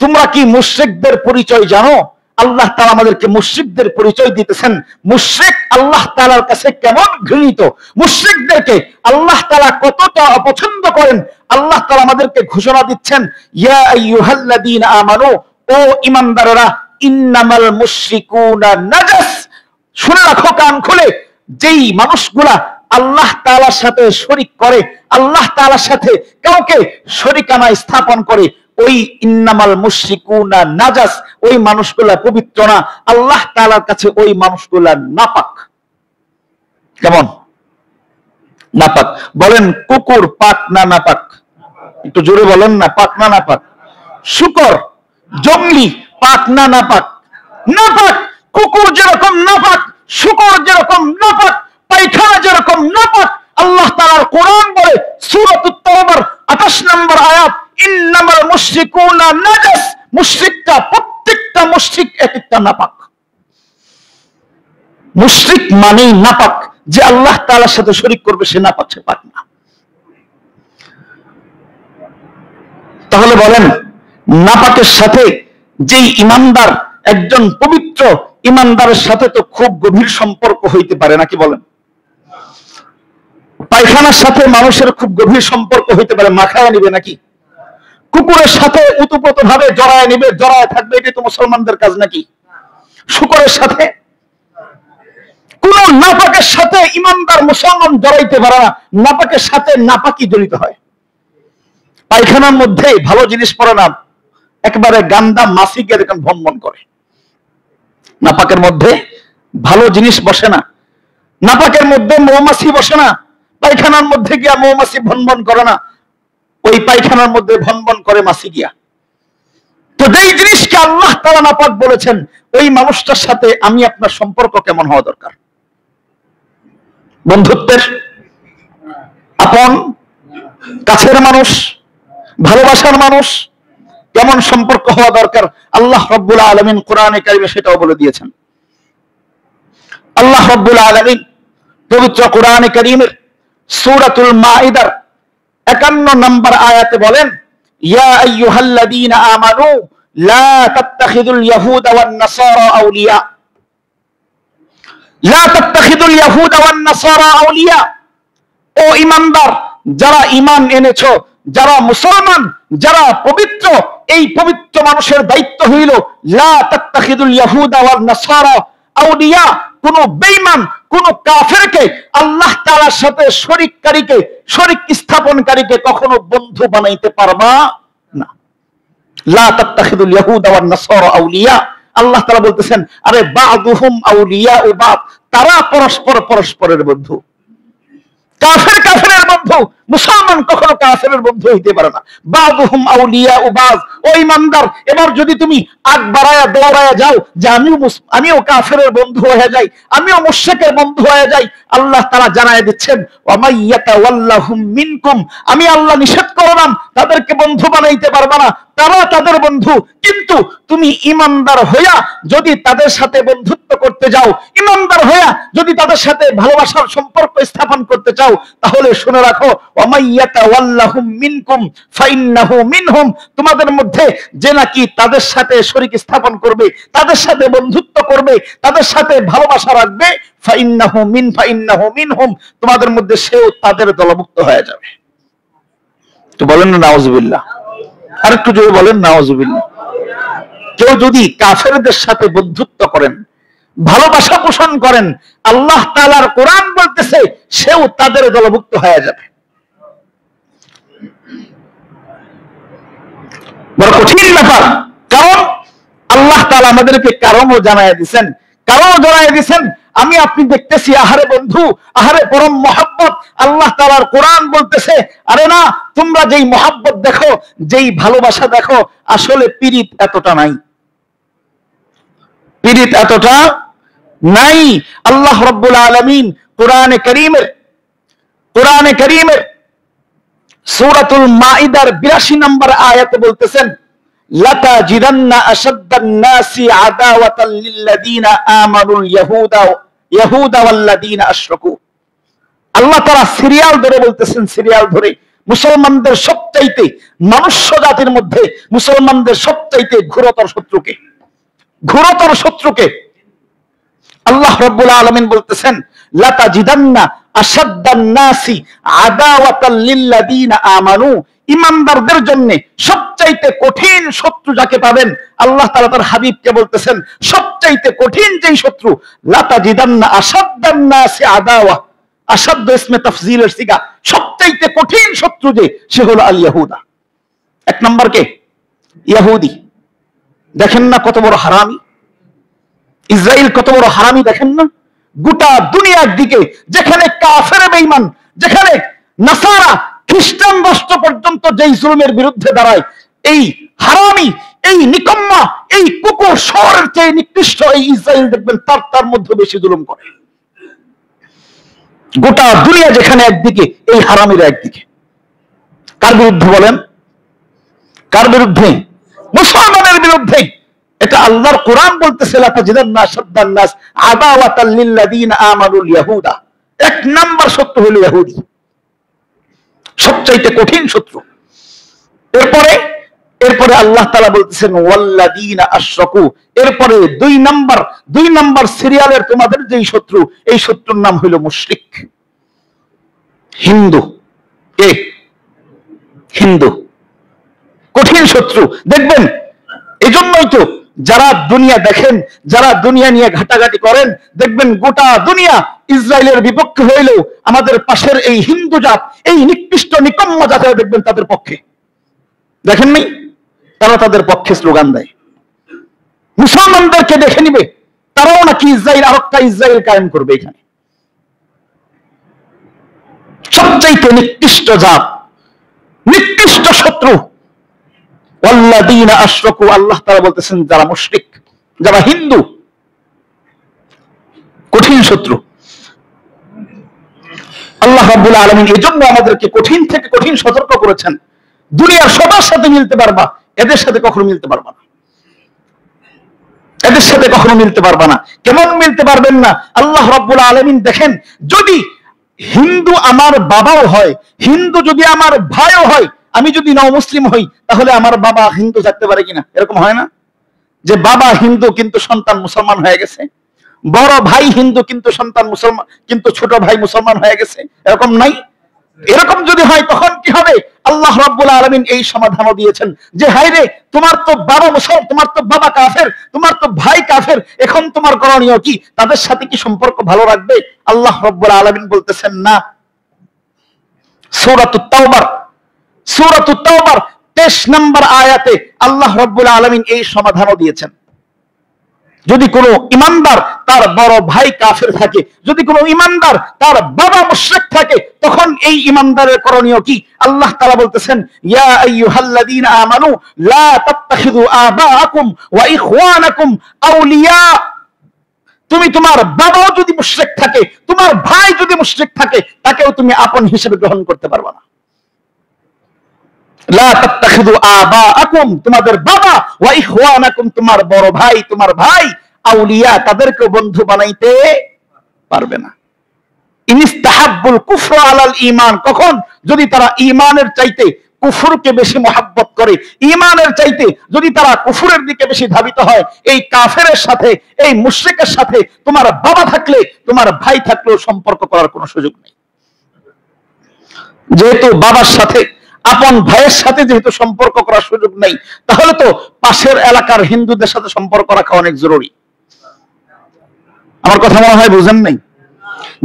তোমরা কি মুশরিকদের পরিচয় জানো? আল্লাহ তাআলা আমাদেরকে মুশরিকদের পরিচয় দিতেছেন। মুশরিক আল্লাহ তাআলার কাছে কেমন ঘৃণিত, মুশরিকদেরকে আল্লাহ তাআলা কতটা অপছন্দ করেন, আল্লাহ তাআলা আমাদেরকে ঘোষণা দিচ্ছেন, ইয়া আইয়ুহাল্লাযীনা আমানু, ও ঈমানদারেরা, ইন্নামাল মুশরিকুনা নাজাস। শুনে রাখো কান খুলে, যেই মানুষগুলা আল্লাহ তাআলার সাথে শরীক করে, আল্লাহ তাআলার সাথে কাউকে শরীকানা স্থাপন করে, ওই ইন্নামাল মুশরিকুনা নাজাস, ওই মানুষগুলা পবিত্র না। আল্লাহ তাআলার কাছে ওই মানুষগুলা নাপাক। কেমন নাপাক? বলেন, কুকুর পাক না নাপাক? একটু জোরে বলেন না, পাক না নাপাক? শুকর, জঙ্গলি পাক না নাপাক? নাপাক। কুকুর যেরকম নাপাক, শুকর যেরকম নাপাক, পায়খানা যেরকম নাপাক, আল্লাহ তাআলার কোরআন বলে সূরাতুত তাওবার 28 নম্বর আয়াত, ইন্নামাল মুশরিকুনা নাজাস। মুশরিকটা, প্রত্যেকটা মুশরিক এক একটা নাপাক। মুশরিক মানেই নাপাক, যে আল্লাহ তাআলার সাথে শরীক করবে সে নাপাক, সে পাক না। তাহলে বলেন, নাপাকের সাথে যেই ঈমানদার, একজন পবিত্র ঈমানদারের সাথে তো খুব গভীর সম্পর্ক হইতে পারে নাকি? বলেন, পায়খানার সাথে মানুষের খুব গভীর সম্পর্ক হইতে পারে, মাখায় নিবে নাকি? কুকুরের সাথে উতপ্রোত ভাবে জড়ায় নিবে, জড়ায় থাকবে, এটি তো মুসলমানদের কাজ নাকি? শুকরের সাথে, কোন নাপাকের সাথে ঈমানদার মুসলমান জড়াইতে পারে না। নাপাকের সাথে নাপাকি জড়িত হয়। পায়খানার মধ্যে ভালো জিনিস পড়ে না, একেবারে গান্দা মাছি গিয়ে দেখেন ভনভন করে। নাপাকের মধ্যে ভালো জিনিস বসে না, নাপাকের মধ্যে মৌমাছি বসে না। পায়খানার মধ্যে গিয়া মৌমাছি ভনভন করে না, ওই পায়খানার মধ্যে ভনভন করে মাছি গিয়া। তো যেই জিনিসকে আল্লাহ তাআলা নাপাক বলেছেন, ওই মানুষটার সাথে আমি আপনার সম্পর্ক কেমন হওয়া দরকার? বন্ধুত্বের, আপন, কাছের মানুষ, ভালোবাসার মানুষ, কেমন সম্পর্ক হওয়া দরকার আল্লাহ রাব্বুল আলামিন কোরআনে কারিমে সেটাও বলে দিয়েছেন। আল্লাহ রাব্বুল আলামিন পবিত্র কোরআনে কারিমের সূরাতুল মাইদার 51 নম্বর আয়াতে বলেন, ইয়া আইয়ুহাল্লাযীনা আমানু লা তাত্তাখিযুল ইয়াহুদা ওয়ান নাসারা আউলিয়া, লা তাত্তাখিযুল ইয়াহুদা ওয়ান নাসারা আউলিয়া। ও ঈমানদার যারা ঈমান এনেছো, যারা মুসলমান, যারা পবিত্র, এই পবিত্র মানুষের দায়িত্ব হইল লা তাত্তাখিদুল ইয়াহুদা ওয়ান নাসারা আউলিয়া। কোন বেঈমান, কোন কাফেরকে, আল্লাহ তাআলার সাথে শরীককারীকে, শরীক স্থাপনকারীকে কখনো বন্ধু বানাইতে পারবা না। লা তাত্তাখিদুল ইয়াহুদা ওয়ান নাসারা আউলিয়া। আল্লাহ তাআলা বলতেছেন, আরে বা'দুহুম আউলিয়া ও বা'দ, তারা পরস্পর পরস্পরের বন্ধু। কাফের কাফেরের বন্ধু, মুসলমান কখনো কাফেরের বন্ধু হইতে পারে না। বা'দুহুম আউলিয়া ও বা'দ। ও ঈমানদার, এবার যদি তুমি আগ বাড়ায়া দৌড়ায়া যাও যে আমিও কাফেরের বন্ধু হয়ে যাই, আমিও মুশরিকের বন্ধু হয়ে যাই, আল্লাহ তাআলা জানায় দিচ্ছেন ওয়া মাইয়াতাওয়াল্লাহুম মিনকুম, আমি আল্লাহ নিষেধ করলাম তাদেরকে বন্ধু বানাইতে পারবে না, তারা তাদের বন্ধু। কিন্তু তুমি ঈমানদার হইয়া যদি তাদের সাথে বন্ধুত্ব করতে যাও, ঈমানদার হইয়া যদি তাদের সাথে ভালোবাসার সম্পর্ক স্থাপন করতে চাও, তাহলে শুনে রাখো ওয়া মাইয়াতাওয়াল্লাহুম মিনকুম ফাইন্নাহু মিনহুম, তোমাদের মধ্যে যে নাকি তাদের সাথে শরীক স্থাপন করবে, তাদের সাথে বন্ধুত্ব করবে, তাদের সাথে ভালোবাসা রাখবে, ফাইন্নাহু মিনহুম, তোমাদের মধ্যে সেও তাদের দলভুক্ত হয়ে যাবে। তো বলেন না নাউজুবিল্লাহ, আর একটু জোরে বলেন নাউজুবিল্লাহ। কেউ যদি কাফেরদের সাথে বন্ধুত্ব করেন, ভালোবাসা পোষণ করেন, আল্লাহ তাআলার কোরআন বলতেছে সেও তাদের দলভুক্ত হয়ে যাবে। বড় কঠিন ব্যাপার, কারণ আল্লাহ তাআলা আমাদেরকে কারণও জানায় দিয়েছেন। আমি আপনি দেখতেছি, আহারে বন্ধু, আহারে পরম মহব্বত, আল্লাহ তাআলার কোরআন বলতেছে আরে না, তোমরা যেই মহব্বত দেখো, যেই ভালোবাসা দেখো, আসলে পীড়িত এতটা নাই। আল্লাহ রাব্বুল আলামিন কোরআনে কারীমের সূরাতুল মাইদার 82 নম্বর আয়াতে বলতেছেন লাতাজিদান্না আশাদ্দান নাসি আদাওয়াতাল লিল্লাযীনা আমানুল ইয়াহুদা ওয়াল্লাযীনা আশরাকু। আল্লাহ তাআলা সিরিয়াল ধরে বলতেছেন, সিরিয়াল ধরে মুসলমানদের সবচাইতে, মনুষ্য জাতির মধ্যে মুসলমানদের সবচাইতে ঘোরতর শত্রুকে আল্লাহ রাব্বুল আলামিন বলতেছেন লাতাজিদান্না আশাদ্দান নাসি আদাওয়াতাল লিল্লাযীনা আমানু, ঈমানদারদের জন্য সবচাইতে কঠিন শত্রু যাকে পাবেন, আল্লাহ তাআলা তার হাবিবকে বলতেছেন সবচাইতে কঠিন যেই শত্রু, লাতাজিদান্না আশাদ্দান নাসি আদাওয়া, আশাদ্দ ইসমে তাফজিলের সিগা, সবচাইতে কঠিন শত্রু যে, সে হলো আল ইয়াহুদা। এক নম্বর কে? ইহুদি। দেখেন না কত বড় হারামি, ইসরায়েল কত বড় হারামি, দেখেন না? গোটা দুনিয়ার দিকে যেখানে কাফের বেঈমান, যেখানে নাসারা খ্রিস্টান রাষ্ট্র পর্যন্ত যেই জুলুমের বিরুদ্ধে দাঁড়ায়, এই হারামি, এই নিকম্মা, এই কুকুর শহরের চেয়ে নিকৃষ্ট এই ইসরায়েল দেখবেন তার মধ্যে বেশি জুলুম করে। গোটা দুনিয়া যেখানে একদিকে, এই হারামিরা একদিকে। কার বিরুদ্ধে বলেন? কার বিরুদ্ধে? মুসলমানের বিরুদ্ধে। এটা আল্লাহর কোরআন বলতেছে লাতাজিদান্না আশাদ্দান নাস আদাওয়াতাল লিল্লাযীনা আমানুল ইয়াহুদা। এক নাম্বার শত্রু হলো ইহুদি, সবচাইতে কঠিন শত্রু। এরপরে আল্লাহ তাআলা বলতেছেন ওয়াল্লাযীনা আশরাকু। এরপরে দুই নাম্বার সিরিয়ালের তোমাদের যেই শত্রু, এই শত্রুর নাম হলো মুশরিক, হিন্দু। হিন্দু কঠিন শত্রু। দেখবেন এজন্যই তো যারা দুনিয়া দেখেন, যারা দুনিয়া নিয়ে ঘাটাঘাটি করেন, দেখবেন গোটা দুনিয়া ইসরায়েলের বিপক্ষে হইলেও আমাদের পাশের এই হিন্দু জাত, এই নিকৃষ্ট নিকম্মা জাতের দেখবেন তাদের পক্ষে। দেখেন নাই? তারা তাদের পক্ষে স্লোগান দেয়। মুসলমানদেরকে দেখে নিবে, তারাও নাকি ইসরায়েল, আরেকটা ইসরায়েল কায়েম করবে এখানে। সবচাইতে নিকৃষ্ট জাত, নিকৃষ্ট শত্রু ওয়াল্লাযীনা আশরাকু। আল্লাহ তাআলা বলতেছেন যারা মুশরিক, যারা হিন্দু, কঠিন শত্রু। আল্লাহ রাব্বুল আলামিন এজন্য আমাদেরকে কঠিন থেকে কঠিন সতর্ক করেছেন। দুনিয়ার সবার সাথে মিলতে পারবা, এদের সাথে কখনো মিলতে পারবা না, এদের সাথে কখনো মিলতে পারবা না। কেমন মিলতে পারবেন না? আল্লাহ রাব্বুল আলামিন দেখেন, যদি হিন্দু আমার বাবাও হয়, হিন্দু যদি আমার ভাইও হয়, আমি যদি নও মুসলিম হই, তাহলে আমার বাবা হিন্দু থাকতে পারে কিনা? এরকম হয় না যে বাবা হিন্দু কিন্তু সন্তান মুসলমান হয়ে গেছে, বড় ভাই হিন্দু কিন্তু সন্তান মুসলমান, কিন্তু ছোট ভাই মুসলমান হয়ে গেছে, এরকম নাই? এরকম যদি হয় তখন কি হবে? আল্লাহ রাব্বুল আলামিন এই সমাধানও দিয়েছেন যে হায় রে, তোমার তো বাবা মুসলমান, তোমার তো বাবা কাফের, তোমার তো ভাই কাফের, এখন তোমার করণীয় কি? তাদের সাথে কি সম্পর্ক ভালো রাখবে? আল্লাহ রাব্বুল আলামিন বলতেছেন না। সূরাতুত তাওবার 23 নম্বর আয়াতে আল্লাহ রাব্বুল আলামিন এই সমাধানও দিয়েছেন। যদি কোনো ইমানদার তার বড় ভাই কাফের থাকে, যদি কোনো ইমানদার তার বাবা মুশরিক থাকে, তখন এই ইমানদারের করণীয় কি? আল্লাহ তাআলা বলতেছেন, ইয়া আইয়ুহাল্লাযীনা আমানু লা তাত্তাখিযু আবাআকুম ওয়া ইখওয়ানাকুম আউলিয়া। তুমি তোমার বাবাও যদি মুশরিক থাকে, তোমার ভাই যদি মুশরিক থাকে, তাকেও তুমি আপন হিসেবে গ্রহণ করতে পারবে না। লা তাত্তাখিযু আবাআকুম, তোমাদের বাবা, ওয়া ইখওয়ানাকুম, তোমার বড় ভাই, তোমার ভাই, আউলিয়া, তাদেরকে বন্ধু বানাইতে পারবে না। ইনিস্তাহাব্বুল কুফর আলাল ঈমান, কখন? যদি তারা ঈমানের চাইতে কুফরকে বেশি মহব্বত করে, ঈমানের চাইতে যদি তারা কুফরের দিকে বেশি ধাবিত হয়। এই কাফেরের সাথে, এই মুশরিকের সাথে তোমার বাবা থাকলে, তোমার ভাই থাকলেও সম্পর্ক করার কোনো সুযোগ নেই। যেহেতু বাবার সাথে, আপন ভাইয়ের সাথে যেহেতু সম্পর্ক করার সুযোগ নেই, তাহলে তো পাশের এলাকার হিন্দুদের সাথে সম্পর্ক রাখা অনেক জরুরি। আমার কথা মনে হয় বুঝেন নাই।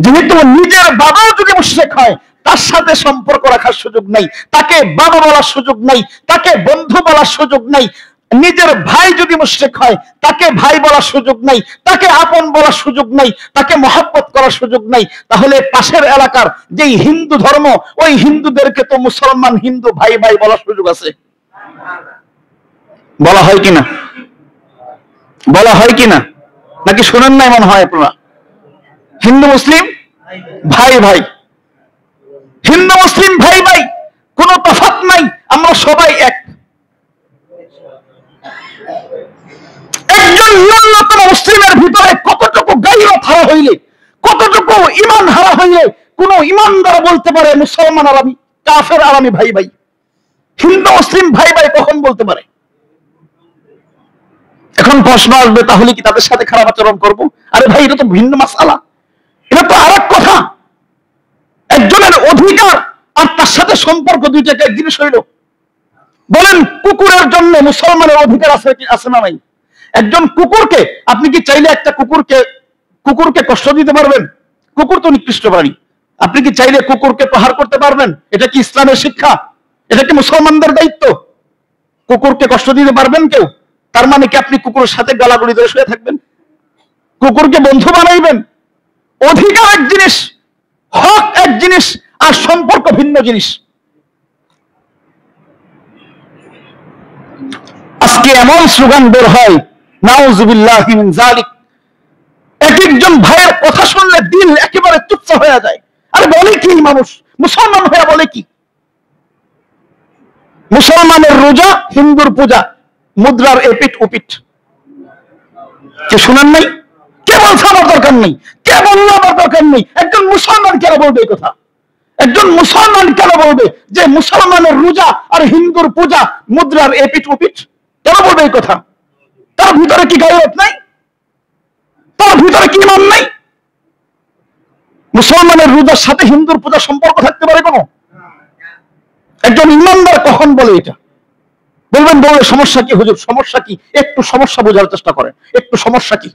যেহেতু নিজের বাবাও যদি মুশরিক হয়, তার সাথে সম্পর্ক রাখার সুযোগ নাই, তাকে বাবা বলার সুযোগ নাই, তাকে বন্ধু বলার সুযোগ নাই। নিজের ভাই যদি মুশরিক হয়, তাকে ভাই বলার সুযোগ নাই, তাকে আপন বলার সুযোগ নাই, তাকে মহব্বত করার সুযোগ নাই। তাহলে পাশের এলাকার যেই হিন্দু ধর্ম, ওই হিন্দুদেরকে তো মুসলমান হিন্দু ভাই ভাই বলার সুযোগ আছে? বলা হয় কিনা? বলা হয় কিনা? নাকি শুনেন নাই মনে হয় আপনারা? হিন্দু মুসলিম ভাই ভাই, হিন্দু মুসলিম ভাই ভাই, কোনো তফাৎ নাই, আমরা সবাই এক। একজন ন্যূনতম মুসলিমের ভিতরে কতটুকু গায়রত হারা হইলে, কতটুকু ঈমান হারা হইলে কোন ঈমানদার বলতে পারে মুসলমান আর আমি, কাফের আর আমি ভাই ভাই? হিন্দু মুসলিম ভাই ভাই কখন বলতে পারে? এখন প্রশ্ন আসবে, তাহলে কি তাদের সাথে খারাপ আচরণ করব? আরে ভাই, এটা তো ভিন্ন মাসআলা, এটা তো আরেক কথা। একজনের অধিকার আর তার সাথে সম্পর্ক, দুইটাকে এক জিনিস হইল। বলেন, কুকুরের জন্য মুসলমানের অধিকার আছে কি আছে না নাই? একজন কুকুরকে আপনি কি চাইলে একটা কুকুরকে কষ্ট দিতে পারবেন? কুকুর তো নিকৃষ্ট প্রাণী, আপনি কি চাইলে কুকুরকে প্রহার করতে পারবেন? এটা কি ইসলামের শিক্ষা? এটা কি মুসলমানদের দায়িত্ব? কুকুরকে কষ্ট দিতে পারবেন কেউ? তার মানে কি আপনি কুকুরের সাথে গালাগুলি ধরে শুয়ে থাকবেন? কুকুরকে বন্ধু বানাইবেন? অধিকার এক জিনিস, হক এক জিনিস, আর সম্পর্ক ভিন্ন জিনিস। আজকে এমন স্লোগান বের হয়, নাউযুবিল্লাহি মিন যালিক, এক একজন ভাইয়ের কথা শুনলে দিল একেবারে তুচ্ছ হয়ে যায়। আরে বলে কি মানুষ? মুসলমান হয়ে বলে কি? মুসলমানের রোজা, হিন্দুর পূজা, মুদ্রার এপিট ওপিট। কে শুনেন নাই? কে বলছে আমার দরকার নেই? কে বললো আমার দরকার নেই? একজন মুসলমান কেন বলবে এই কথা? একজন মুসলমান কেন বলবে যে মুসলমানের রোজা আর হিন্দুর পূজা মুদ্রার এপিট ওপিট? কেন বলবে এই কথা? তার ভিতরে কি গায়রত নাই? তার ভিতরে কি ঈমান নাই? মুসলমানের রোজার সাথে হিন্দুর পূজা সম্পর্ক থাকতে পারে কোনো? একজন ইমানদার কখন বলে এটা? বলবেন বলে সমস্যা কি হুজুর? সমস্যা কি? একটু সমস্যা বোঝার চেষ্টা করেন, একটু সমস্যা কি।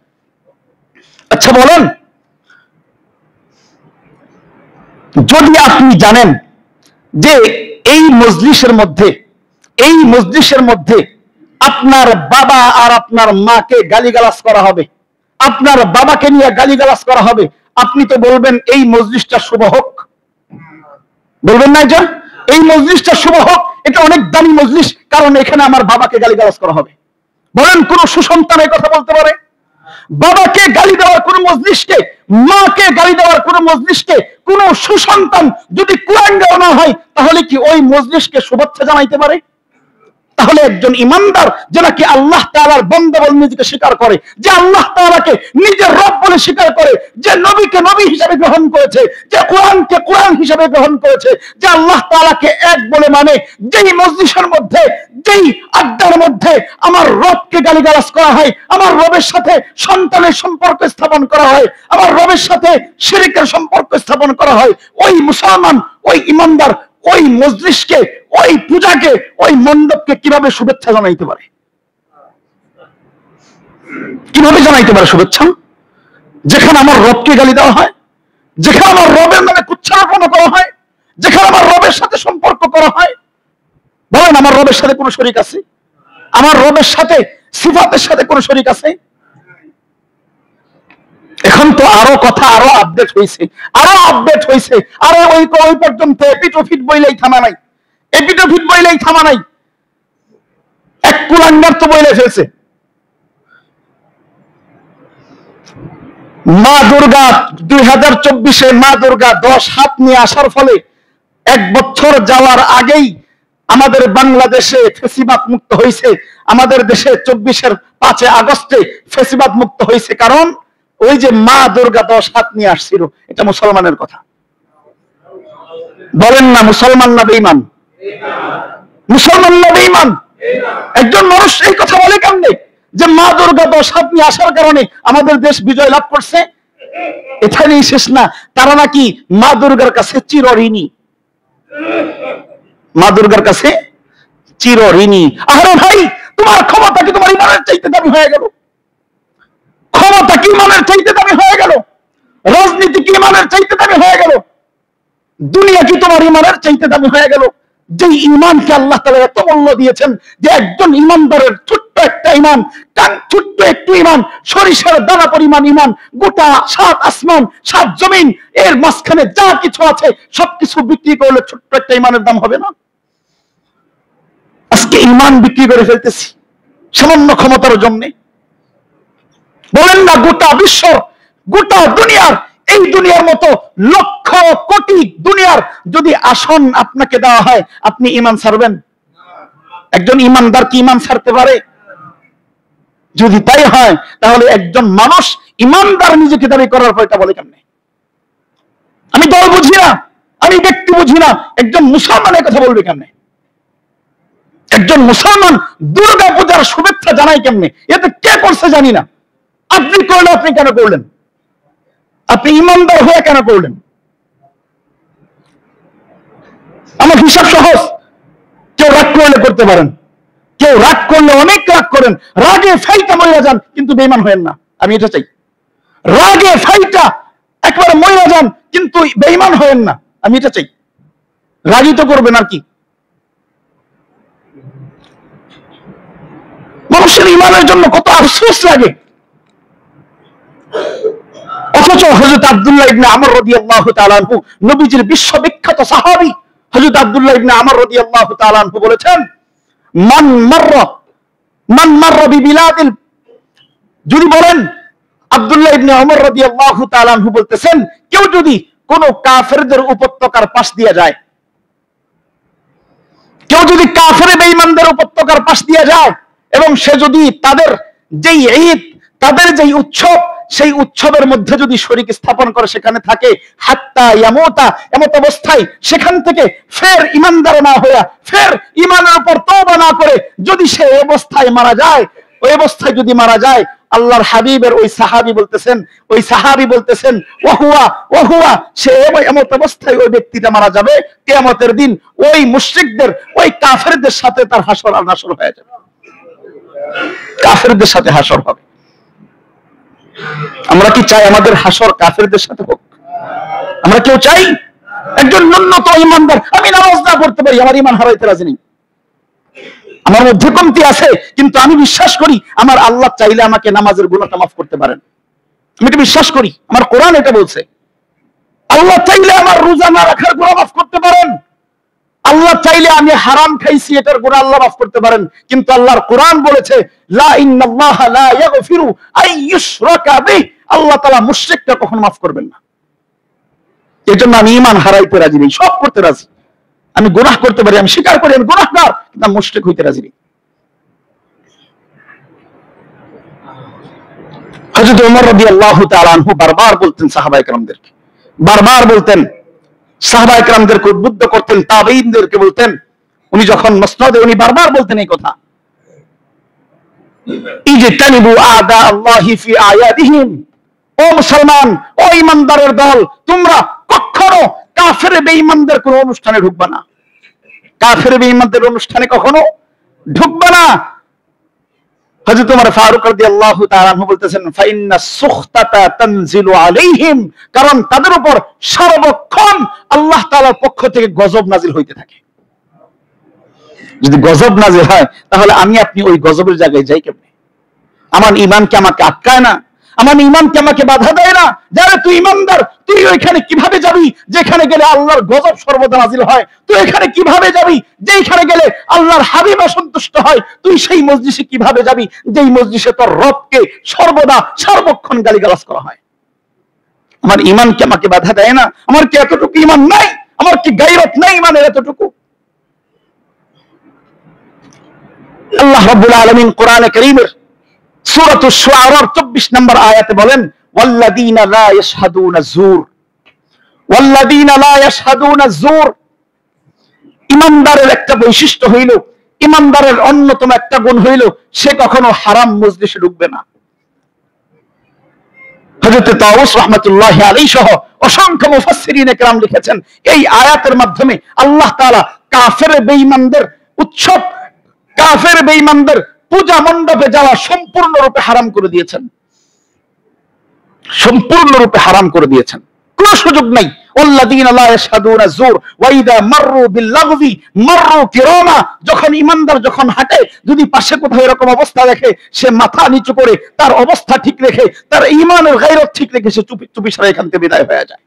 আচ্ছা বলেন, যদি আপনি জানেন যে এই মজলিসের মধ্যে আপনার বাবা আর আপনার মাকে গালিগালাজ করা হবে, আপনার বাবাকে নিয়ে গালিগালাজ করা হবে, আপনি তো বলবেন এই মজলিসটা শুভ হোক, বলবেন না? যে এই মজলিসটা শুভ হোক, এটা অনেক দামি মজলিস, কারণ এখানে আমার বাবাকে গালিগালাজ করা হবে। বলেন, কোন সুসন্তান এই কথা বলতে পারে? বাবাকে গালি দেওয়ার কোন মজলিসকে, মাকে গালি দেওয়ার কোন মজলিসকে কোন সুসন্তান যদি কুলাঙ্গাও না হয়, তাহলে কি ওই মজলিসকে শুভেচ্ছা জানাইতে পারে? তাহলে একজন ইমানদার যে নাকি আল্লাহ তাআলার বান্দা বলে নিজেকে স্বীকার করে, যে আল্লাহ তাআলাকে নিজের রব বলে স্বীকার করে, যে নবীকে নবী হিসেবে গ্রহণ করেছে, যে কোরআনকে কোরআন হিসেবে গ্রহণ করেছে, যে আল্লাহ তাআলাকে এক বলে মানে, যেই মজলিসের মধ্যে, যেই আড্ডার মধ্যে আমার রবকে গালিগালাজ করা হয়, আমার রবের সাথে সন্তানের সম্পর্ক স্থাপন করা হয়, আমার রবের সাথে শিরকের সম্পর্ক স্থাপন করা হয়, ওই মুসলমান, ওই ইমানদার ওই মজলিসকে, ওই পূজাকে, ওই মণ্ডপকে কিভাবে শুভেচ্ছা জানাইতে পারে? কিভাবে জানাইতে পারে শুভেচ্ছা? যেখানে আমার রবকে গালি দেওয়া হয়, যেখানে আমার রবের নামে কুচ্ছারোপণ করা হয়, যেখানে আমার রবের সাথে সম্পর্ক করা হয়। বলেন, আমার রবের সাথে কোনো শরীক আছে? আমার রবের সাথে সিফাতের সাথে কোনো শরীক আছে? এখন তো আরো কথা আরো আপডেট হয়েছে, আরো আপডেট হয়েছে। আরো ওই পর্যন্ত এপিটোফিট বইলেই থামা নাই, এপিটোফিট বইলেই থামা নাই। এক কুলাঙ্গার তো বইলে ফেলছে মা দুর্গা 2024-এ মা দুর্গা 10 হাত নিয়ে আসার ফলে 1 বছর যাওয়ার আগেই আমাদের বাংলাদেশে ফেসিবাদ মুক্ত হয়েছে। আমাদের দেশে 24-এর 5 আগস্টে ফেসিবাদ মুক্ত হয়েছে, কারণ ওই যে মা দুর্গা 10 হাত নিয়ে আসছিল। এটা মুসলমানের কথা। বলেন না, মুসলমান না বেঈমান? মুসলমান না বেঈমান? একজন মানুষ এই কথা বলে কেমনে যে মা দুর্গা 10 হাত নিয়ে আসার কারণে আমাদের দেশ বিজয় লাভ করছে? এখানেই শেষ না, তারা নাকি মা দুর্গার কাছে চিরঋণী। মা দুর্গার কাছে চিরঋণী। আরে ভাই, তোমার ক্ষমতা কি তোমার ইমানের চাইতে দামি হয়ে গেল? ক্ষমতা কি ইমানের চাইতে দামি হয়ে গেল? রাজনীতি কি ইমানের চাইতে দামি হয়ে গেল? দুনিয়া কি তোমার ইমানের চাইতে দামি হয়ে গেল? যে ইমানকে আল্লাহ তাআলা এত মূল্য দিয়েছেন, যে একজন ইমানদারের ছোট্ট একটা ইমান, ছোট্ট একটু ইমান, সরিষার দানা পরিমাণ ইমান, গোটা 7 আসমান 7 জমিন এর মাঝখানে যা কিছু আছে সবকিছু বিক্রি করলে ছোট্ট একটা ইমানের দাম হবে না? আজকে ইমান বিক্রি করে ফেলতেছি সামান্য ক্ষমতার জন্য। বলেন না, গোটা বিশ্ব, গোটা দুনিয়ার, এই দুনিয়ার মতো লক্ষ কোটি দুনিয়ার যদি আসন আপনাকে দেওয়া হয়, আপনি ঈমান ছাড়বেন? একজন ঈমানদার কি ঈমান ছাড়তে পারে? যদি তাই হয়, তাহলে একজন মানুষ ঈমানদার নিজেকে দাবি করার পর এটা বলে কেমনে? আমি দল বুঝি না, আমি ব্যক্তি বুঝি না, একজন মুসলমানের কথা বলবে কেমনে? একজন মুসলমান দুর্গা পূজার শুভেচ্ছা জানাই কেমনে? এতে কে করছে জানি না। আপনি করলে আপনি কেন করলেন? আপনি ইমানদার হয়ে কেন করলেন? আমার হিসাব সহজ। কেউ রাগ করলে করতে পারেন, কেউ রাগ করলে অনেক রাগ করেন, রাগে ফাইটা মরে যান, কিন্তু বেঈমান হয়েন না। আমি এটা চাই। রাগে ফাইটা একবারে মরে যান, কিন্তু বেঈমান হয়েন না। আমি এটা চাই। রাগই তো করবেন আর কি। মানুষের ইমানের জন্য কত আফসোস লাগে, অথচ হযরত আব্দুল্লাহ ইবনে আমর রাদিয়াল্লাহু তাআলা আনহু, নবীজির বিশ্ববিখ্যাত সাহাবী হযরত আব্দুল্লাহ ইবনে আমর রাদিয়াল্লাহু তাআলা আনহু বলেছেন, মান মাররা বিবিলাদিল, যদি বলেন আব্দুল্লাহ ইবনে আমর রাদিয়াল্লাহু তাআলা আনহু বলতেছেন, কেউ যদি কোন কাফেরদের উপত্যকার পাশ দিয়ে যায়, কেউ যদি কাফের বেঈমানদের উপত্যকার পাশ দিয়ে যায়, এবং সে যদি তাদের যেই ঈদ, তাদের যেই উৎসব, সেই উৎসবের মধ্যে যদি শরীক স্থাপন করে সেখানে থাকে, হাত্তা ইয়ামুতা, এমত অবস্থায় সেখান থেকে ফের ইমানদার না হইয়া, ফের ইমানের উপর তওবা না করে যদি সে অবস্থায় মারা যায়, ওই অবস্থায় যদি মারা যায়, আল্লাহর হাবিবের ওই সাহাবী বলতেছেন ওয়াহুয়া সে এমত অবস্থায় ওই ব্যক্তিটা মারা যাবে, কিয়ামতের দিন ওই মুশরিকদের, ওই কাফেরদের সাথে তার হাসর আর নাসর হয়ে যাবে। কাফেরদের সাথে হাসর হবে। আমরা কি চাই আমাদের হাসর কাফেরদের সাথে হোক? আমরা কেউ চাই? একজন ন্যূনতম ইমানদার, আমি নামাজ না পড়তে পারি, আমার ইমান হারাইতে রাজি নেই, আমার মধ্যে কমতি আছে, কিন্তু আমি বিশ্বাস করি আমার আল্লাহ চাইলে আমাকে নামাজের গুনাহটা মাফ করতে পারেন। আমি এটা বিশ্বাস করি, আমার কোরআন এটা বলছে। আল্লাহ চাইলে আমার রোজা না রাখার গুনাহ মাফ করতে পারেন। আল্লাহ চাইলে আমি হারাম খাইছি এটার গুনাহ আল্লাহ মাফ করতে পারেন। কিন্তু আল্লাহর কোরআন বলেছে, লা ইন্নাল্লাহা লা ইয়াগফিরু আই ইউশরাকা বিহি, আল্লাহ তাআলা মুশরিকটা কখনো মাফ করবেন না। এজন্য আমি ঈমান হারাইতে রাজি নেই, সব করতে রাজি। আমি গুনাহ করতে পারি, আমি স্বীকার করি আমি গুনাহগার, কিন্তু আমি মুশরিক হইতে রাজি নেই। হযরত ওমর রাদিয়াল্লাহু তাআলা আনহু বারবার বলতেন সাহাবায়ে কেরামদেরকে, বারবার বলতেন, সাহাবায়ে কেরামদেরকে উদ্বুদ্ধ করতেন, তাবেঈনদেরকে বলতেন। উনি যখন মসনদে উনি বারবার বলতেন এই কথা, ইজতানিবু আদা আল্লাহি ফি আয়াদিহিম, ও মুসলমান, ও ঈমানদারের দল, তোমরা কখনো কাফের বেঈমানদের কোন অনুষ্ঠানে ঢুকবা না, কাফের বেঈমানদের অনুষ্ঠানে কখনো ঢুকবা না। হযরত ওমর ফারুক রাদিয়াল্লাহু তাআলা আনহু বলতেছেন, ফাইন্না সুখতাতা তানজিলু আলাইহিম, কারণ তাদের উপর সর্বক্ষণ আল্লাহ তাআলার পক্ষ থেকে গজব নাজিল হইতে থাকে। যদি গজব নাজিল হয় তাহলে আমি আপনি ওই গজবের জায়গায় যাই কেমনে? আমার ঈমানকে আমাকে আটকায় না, আমার ঈমানকে আমাকে বাধা দেয় না। যারা তুই ঈমানদার, তুই ওইখানে কিভাবে যাবি যেখানে গেলে আল্লাহর গজব সর্বদা নাজিল হয়? তুই এখানে কিভাবে যাবি যেখানে গেলে আল্লাহর হাবিব অসন্তুষ্ট হয়? তুই সেই মজলিসে কিভাবে যাবি যেই মজলিসে তোর রবকে সর্বদা সর্বক্ষণ গালিগালাজ করা হয়? আমার ঈমানকে আমাকে বাধা দেয় না? আমার কি এতটুকু ঈমান নাই? আমার কি গায়রত নাই ঈমানের এতটুকু? আল্লাহ রাব্বুল আলামিন কোরআনে কারীমের সূরাতুশ শুআরার 24 নম্বর আয়াতে বলেন, ওয়াল্লাযীনা লা ইয়াশহাদুনা যুর, ওয়াল্লাযীনা লা ইয়াশহাদুনা যুর। ঈমানদারের একটা বৈশিষ্ট্য হইল, ঈমানদারের অন্যতম একটা গুণ হইল, সে কখনো হারাম মজলিসে ঢুকবে না। হযরত তাউস রাহমাতুল্লাহি আলাইহি সহ অসংখ্য মুফাসসিরিনে কেরাম লিখেছেন, এই আয়াতের মাধ্যমে আল্লাহ তাআলা কাফের বেঈমানদের উৎসব, কাফের বেঈমানদের পূজা মণ্ডপে যাওয়া সম্পূর্ণরূপে হারাম করে দিয়েছেন, সম্পূর্ণরূপে হারাম করে দিয়েছেন, কোনো সুযোগ নাই। ওয়াল্লাযীনা লা ইয়াশহাদুনা যুর ওয়া ইযা মাররু বিল-লাগযি মাররু কিরামা, যখন ঈমানদার যখন হাঁটে, যদি পাশে কোথাও এরকম অবস্থা দেখে, সে মাথা নিচু করে তার অবস্থা ঠিক রেখে, তার ঈমানের গায়রত ঠিক রেখে সে চুপি চুপি সারা এখান থেকে বিদায় হয়ে যায়,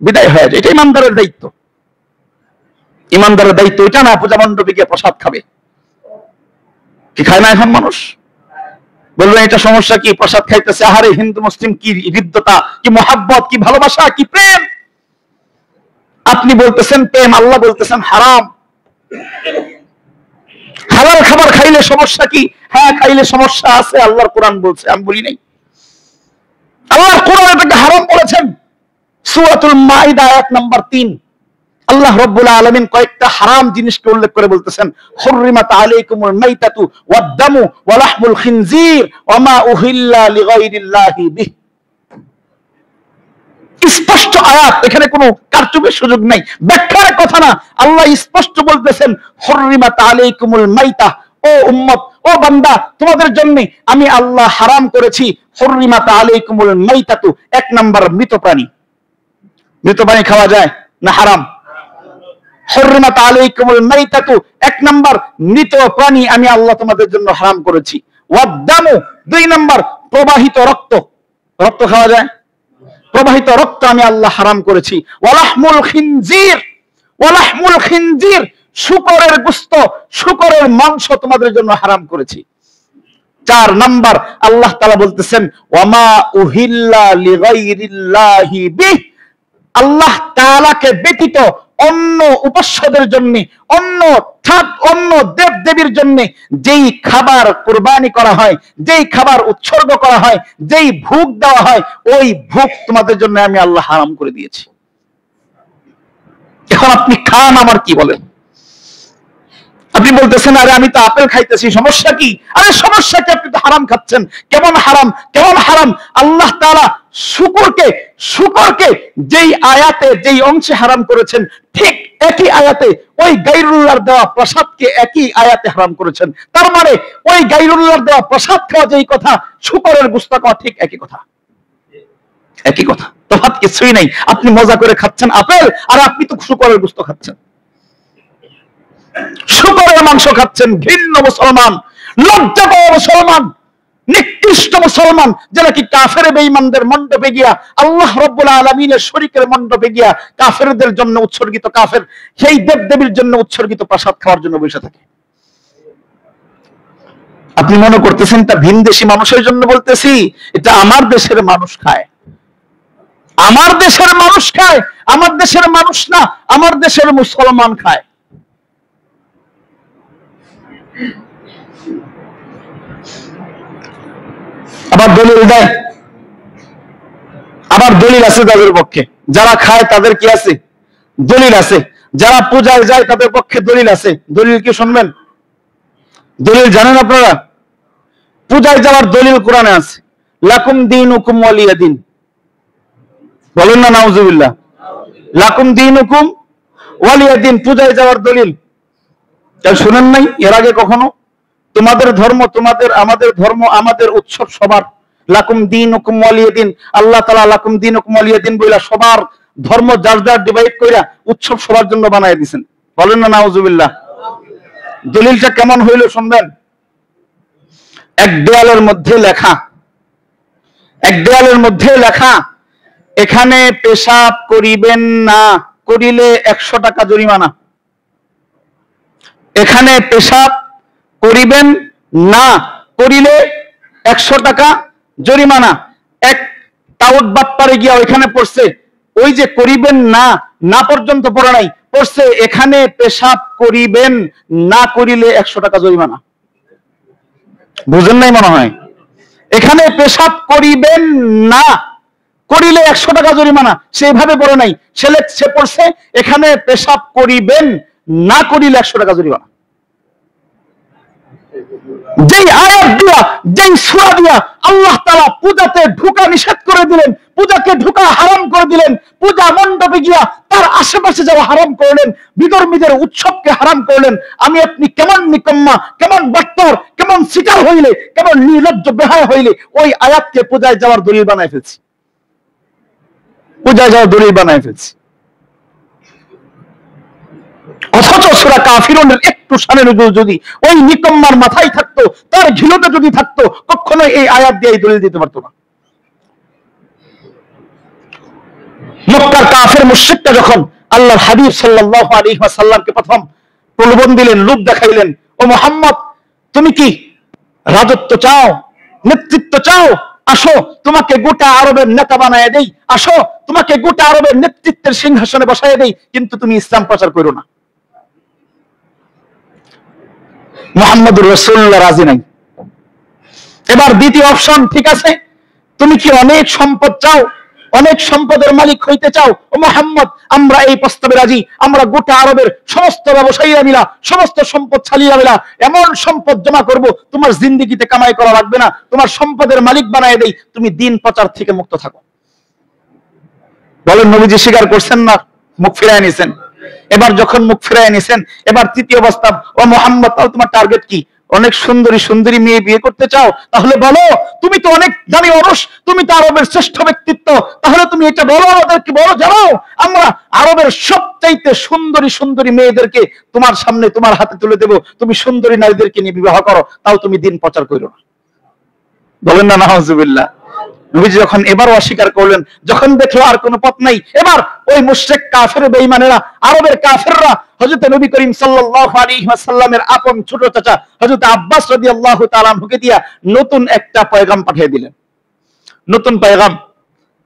বিদায় হয়ে যায়। এটা ঈমানদারের দায়িত্ব, ঈমানদারের দায়িত্ব এটা না পূজা মণ্ডপে গিয়ে প্রসাদ খাবে। কি খায় না এখন মানুষ? বলবেন এটা সমস্যা কি? প্রসাদ খাইতেছে, আহারে হিন্দু মুসলিম কি হৃদ্যতা, কি মহাব্বত, কি ভালোবাসা, কি প্রেম! আপনি বলতেছেন প্রেম, আল্লাহ বলতেছেন হারাম। হালাল খাবার খাইলে সমস্যা কি? হ্যাঁ, খাইলে সমস্যা আছে, আল্লাহর কোরআন বলছে, আমি বলি নাই। আল্লাহর কোরআন এটাকে হারাম বলেছেন। সূরাতুল মাইদা আয়াত নাম্বার 3, আল্লাহ রাব্বুল আলামিন কয়েকটা হারাম জিনিসকে উল্লেখ করে বলতেছেন, হুররিমাত আলাইকুমুল মাইতাতু ওয়াদ-দামু ওয়া লাহমুল খিনজির ওয়া মা উহিল্লা লিগাইরিল্লাহি বিহি। স্পষ্ট আয়াত, এখানে কোনো কারচুপির সুযোগ নাই, ব্যাখ্যার কথা না। আল্লাহ স্পষ্ট বলতেছেন, হুররিমাত আলাইকুমুল মাইতা, ও উম্মত, ও বান্দা, তোমাদের জন্য আমি আল্লাহ হারাম করেছি হুররিমাত আলাইকুমুল মাইতাতু, এক নাম্বার মৃত প্রাণী। মৃত প্রাণী খাওয়া যায় না হারাম? হুররিমাত আলাইকুমুল মাইতাতু, এক নাম্বার মৃত প্রাণী আমি আল্লাহ তোমাদের জন্য হারাম করেছি। ওয়াদ-দামু, দুই নাম্বার প্রবাহিত রক্ত, রক্ত খাওয়া যায়? প্রবাহিত রক্ত আমি আল্লাহ হারাম করেছি। ওয়া লাহমুল খিনজির, ওয়া লাহমুল খিনজির, শূকরের গোশত, শূকরের মাংস তোমাদের জন্য হারাম করেছি। 4 নাম্বার আল্লাহ তাআলা বলতেছেন, ওয়া মা উহিল্লা লিগাইরিল্লাহি বিহি, আল্লাহ তাআলাকে ব্যতীত অন্য উপাস্যদের জন্য, অন্য দেব দেবীর জন্য যেই খাবার কুরবানি করা হয়, যেই খাবার উৎসর্গ করা হয়, যেই ভোগ দেওয়া হয়, ওই ভোগ তোমাদের জন্য আমি আল্লাহ হারাম করে দিয়েছি। এখন আপনি খান, আমার কি বলেন? আপনি বলতেছেন, আরে আমি তো আপেল খাইতেছি, সমস্যা কি? আরে সমস্যা কি? আপনি তো হারাম খাচ্ছেন। কেমন হারাম? কেমন হারাম? আল্লাহ তাআলা শুকরকে যেই আয়াতে যেই অংশে হারাম করেছেন, ঠিক একই আয়াতে ওই গায়রুল্লাহর দেওয়া প্রসাদকে একই আয়াতে হারাম করেছেন। তার মানে ওই গায়রুল্লাহর দেওয়া প্রসাদ খাওয়া যেই কথা, শুকরের গোশত খাওয়া ঠিক একই কথা, একই কথা, তফাৎ কিছুই নাই। আপনি মজা করে খাচ্ছেন আপেল, আর আপনি তো শুকরের গোশত খাচ্ছেন, শুকরের মাংস খাচ্ছেন। ঘৃণ্য মুসলমান, লজ্জা পাওয়া মুসলমান, নিকৃষ্ট মুসলমান, যারা কি কাফের বেঈমানদের মণ্ডপে গিয়া, আল্লাহ রাব্বুল আলামিনের শরীকের মণ্ডপে গিয়া কাফেরদের জন্য উৎসর্গিত, কাফের সেই দেবদেবীর জন্য উৎসর্গিত প্রসাদ খাওয়ার জন্য বসে থাকে। আপনি মনে করতেছেন তা ভিনদেশী মানুষের জন্য বলতেছি? এটা আমার দেশের মানুষ খায়, আমার দেশের মানুষ খায়, আমার দেশের মানুষ না, আমার দেশের মুসলমান খায়। আবার দলিল দেয়, আবার দলিল আছে তাদের পক্ষে। যারা খায় তাদের কি আছে? দলিল আছে। যারা পূজায় যায় তাদের পক্ষে দলিল আছে। দলিল কি শুনবেন? দলিল জানেন আপনারা? পূজায় যাওয়ার দলিল কোরআনে আছে, লাকুম দীনুকুম ওয়ালিয়া দিন। বলেন না নাউজুবিল্লাহ? লাকুম দীনুকুম ওয়ালিয়া দিন পূজায় যাওয়ার দলিল। কেউ শুনেন নাই এর আগে কখনো? তোমাদের ধর্ম তোমাদের, আমাদের ধর্ম আমাদের, উৎসব সবার। লাকুম দীনুকুম ওয়ালিয়া দিন। আল্লাহ তাআলা লাকুম দীনুকুম ওয়ালিয়া দিন বইলা সবার ধর্ম যার যার ডিভাইড কইরা উৎসব সবার জন্য বানায় দিয়েছেন। বলেন না নাউজুবিল্লাহ? দলিলটা কেমন হইল শুনবেন। এক দেয়ালের মধ্যে লেখা, এক দেয়ালের মধ্যে লেখা, এখানে পেশাব করিবেন না, করিলে 100 টাকা জরিমানা। এখানে পেশাব করিবেন না, করিলে 100 টাকা জরিমানা। এক তাওত বাপ্পারে গিয়া ওইখানে পড়ছে, ওই যে করিবেন না, না পর্যন্ত পড়া নাই, পড়ছে এখানে পেশাব করিবেন না, করিলে 100 টাকা জরিমানা। বুঝেন নাই মনে হয়? এখানে পেশাব করিবেন না, করিলে 100 টাকা জরিমানা। সেইভাবে পড়ে নাই, সে পড়ছে এখানে পেশাব করিবেন না, করিলে 100 টাকা জরিমানা। যেই আয়াত দিয়া, যেই সূরা দিয়া আল্লাহ তাআলা পূজাতে ঢোকা নিষেধ করে দিলেন, পূজাকে ঢোকা হারাম করে দিলেন, পূজা মণ্ডপে গিয়া তার আশেপাশে যাওয়া হারাম করলেন, বিধর্মীদের উৎসবকে হারাম করলেন। আমি আপনি কেমন নিকম্মা, কেমন বাট্টর, কেমন সিটার হইলে, কেমন নির্লজ্জ বেহায়া হইলে ওই আয়াতকে পূজায় যাওয়ার দলিল বানায় ফেলছি, পূজায় যাওয়ার দলিল বানায় ফেলছি। অথচ সূরা কাফিরুনের একটু শানে নজুল যদি ওই নিকম্মার মাথায় থাকতো, তার ঘিলতে যদি থাকতো, কখনো এই আয়াত দিয়ে দলিল দিতে পারতো না। মক্কার কাফের মুশরিকটা যখন আল্লাহর হাবিব সাল্লাল্লাহু আলাইহি ওয়াসাল্লামকে প্রথম প্রলোভন দিলেন, লোভ দেখাইলেন, ও মুহাম্মদ তুমি কি রাজত্ব চাও, নেতৃত্ব চাও? আসো তোমাকে গোটা আরবের নেতা বানায় দেই, আসো তোমাকে গোটা আরবের নেতৃত্বের সিংহাসনে বসায় দেই, কিন্তু তুমি ইসলাম প্রচার করো না। মুহাম্মদুর রাসূলুল্লাহ রাজি নাই। এবার দ্বিতীয় অপশন, ঠিক আছে তুমি কি অনেক সম্পদ চাও, অনেক সম্পদের মালিক হইতে চাও? ও মুহাম্মদ আমরা এই প্রস্তাবে রাজি, আমরা গোটা আরবের সমস্ত ব্যবসায়ীরা মিলা, সমস্ত সম্পদশালীরা মিলা এমন সম্পদ জমা করব, তোমার জিন্দেগিতে কামাই করা লাগবে না, তোমার সম্পদের মালিক বানায় দেই, তুমি দিন প্রচার থেকে মুক্ত থাকো। বলেন নবীজি স্বীকার করছেন না? মুখ ফিরায় নিছেন। এবার যখন মুখ ফিরায় নিছেন, এবার তৃতীয় প্রস্তাব, ও মুহাম্মদ তাহলে তোমার টার্গেট কি? অনেক সুন্দরী সুন্দরী মেয়ে বিয়ে করতে চাও? তাহলে বলো, তুমি তো অনেক দামি মানুষ, তুমি তো আরবের শ্রেষ্ঠ ব্যক্তিত্ব, তাহলে তুমি এটা বলো আমাদেরকে, বলো জানো আমরা আরবের সবচাইতে সুন্দরী সুন্দরী মেয়েদেরকে তোমার সামনে তোমার হাতে তুলে দেব, তুমি সুন্দরী নারীদেরকে নিয়ে বিবাহ করো, তাও তুমি দিন প্রচার করো না। বলেন না নাউজুবিল্লাহ? নবীজি যখন এবারও অস্বীকার করলেন, যখন দেখলো আর কোনো পথ নাই, এবার ওই মুশরিক কাফের বেঈমানেরা, আরবের কাফেররা হযরত নবী করিম সাল্লাল্লাহু আলাইহি ওয়াসাল্লামের আপন ছোট চাচা হযরত আব্বাস রাদিয়াল্লাহু তাআলা আনহুকে দিয়া নতুন একটা পয়গাম পাঠিয়ে দিলেন। নতুন পয়গাম,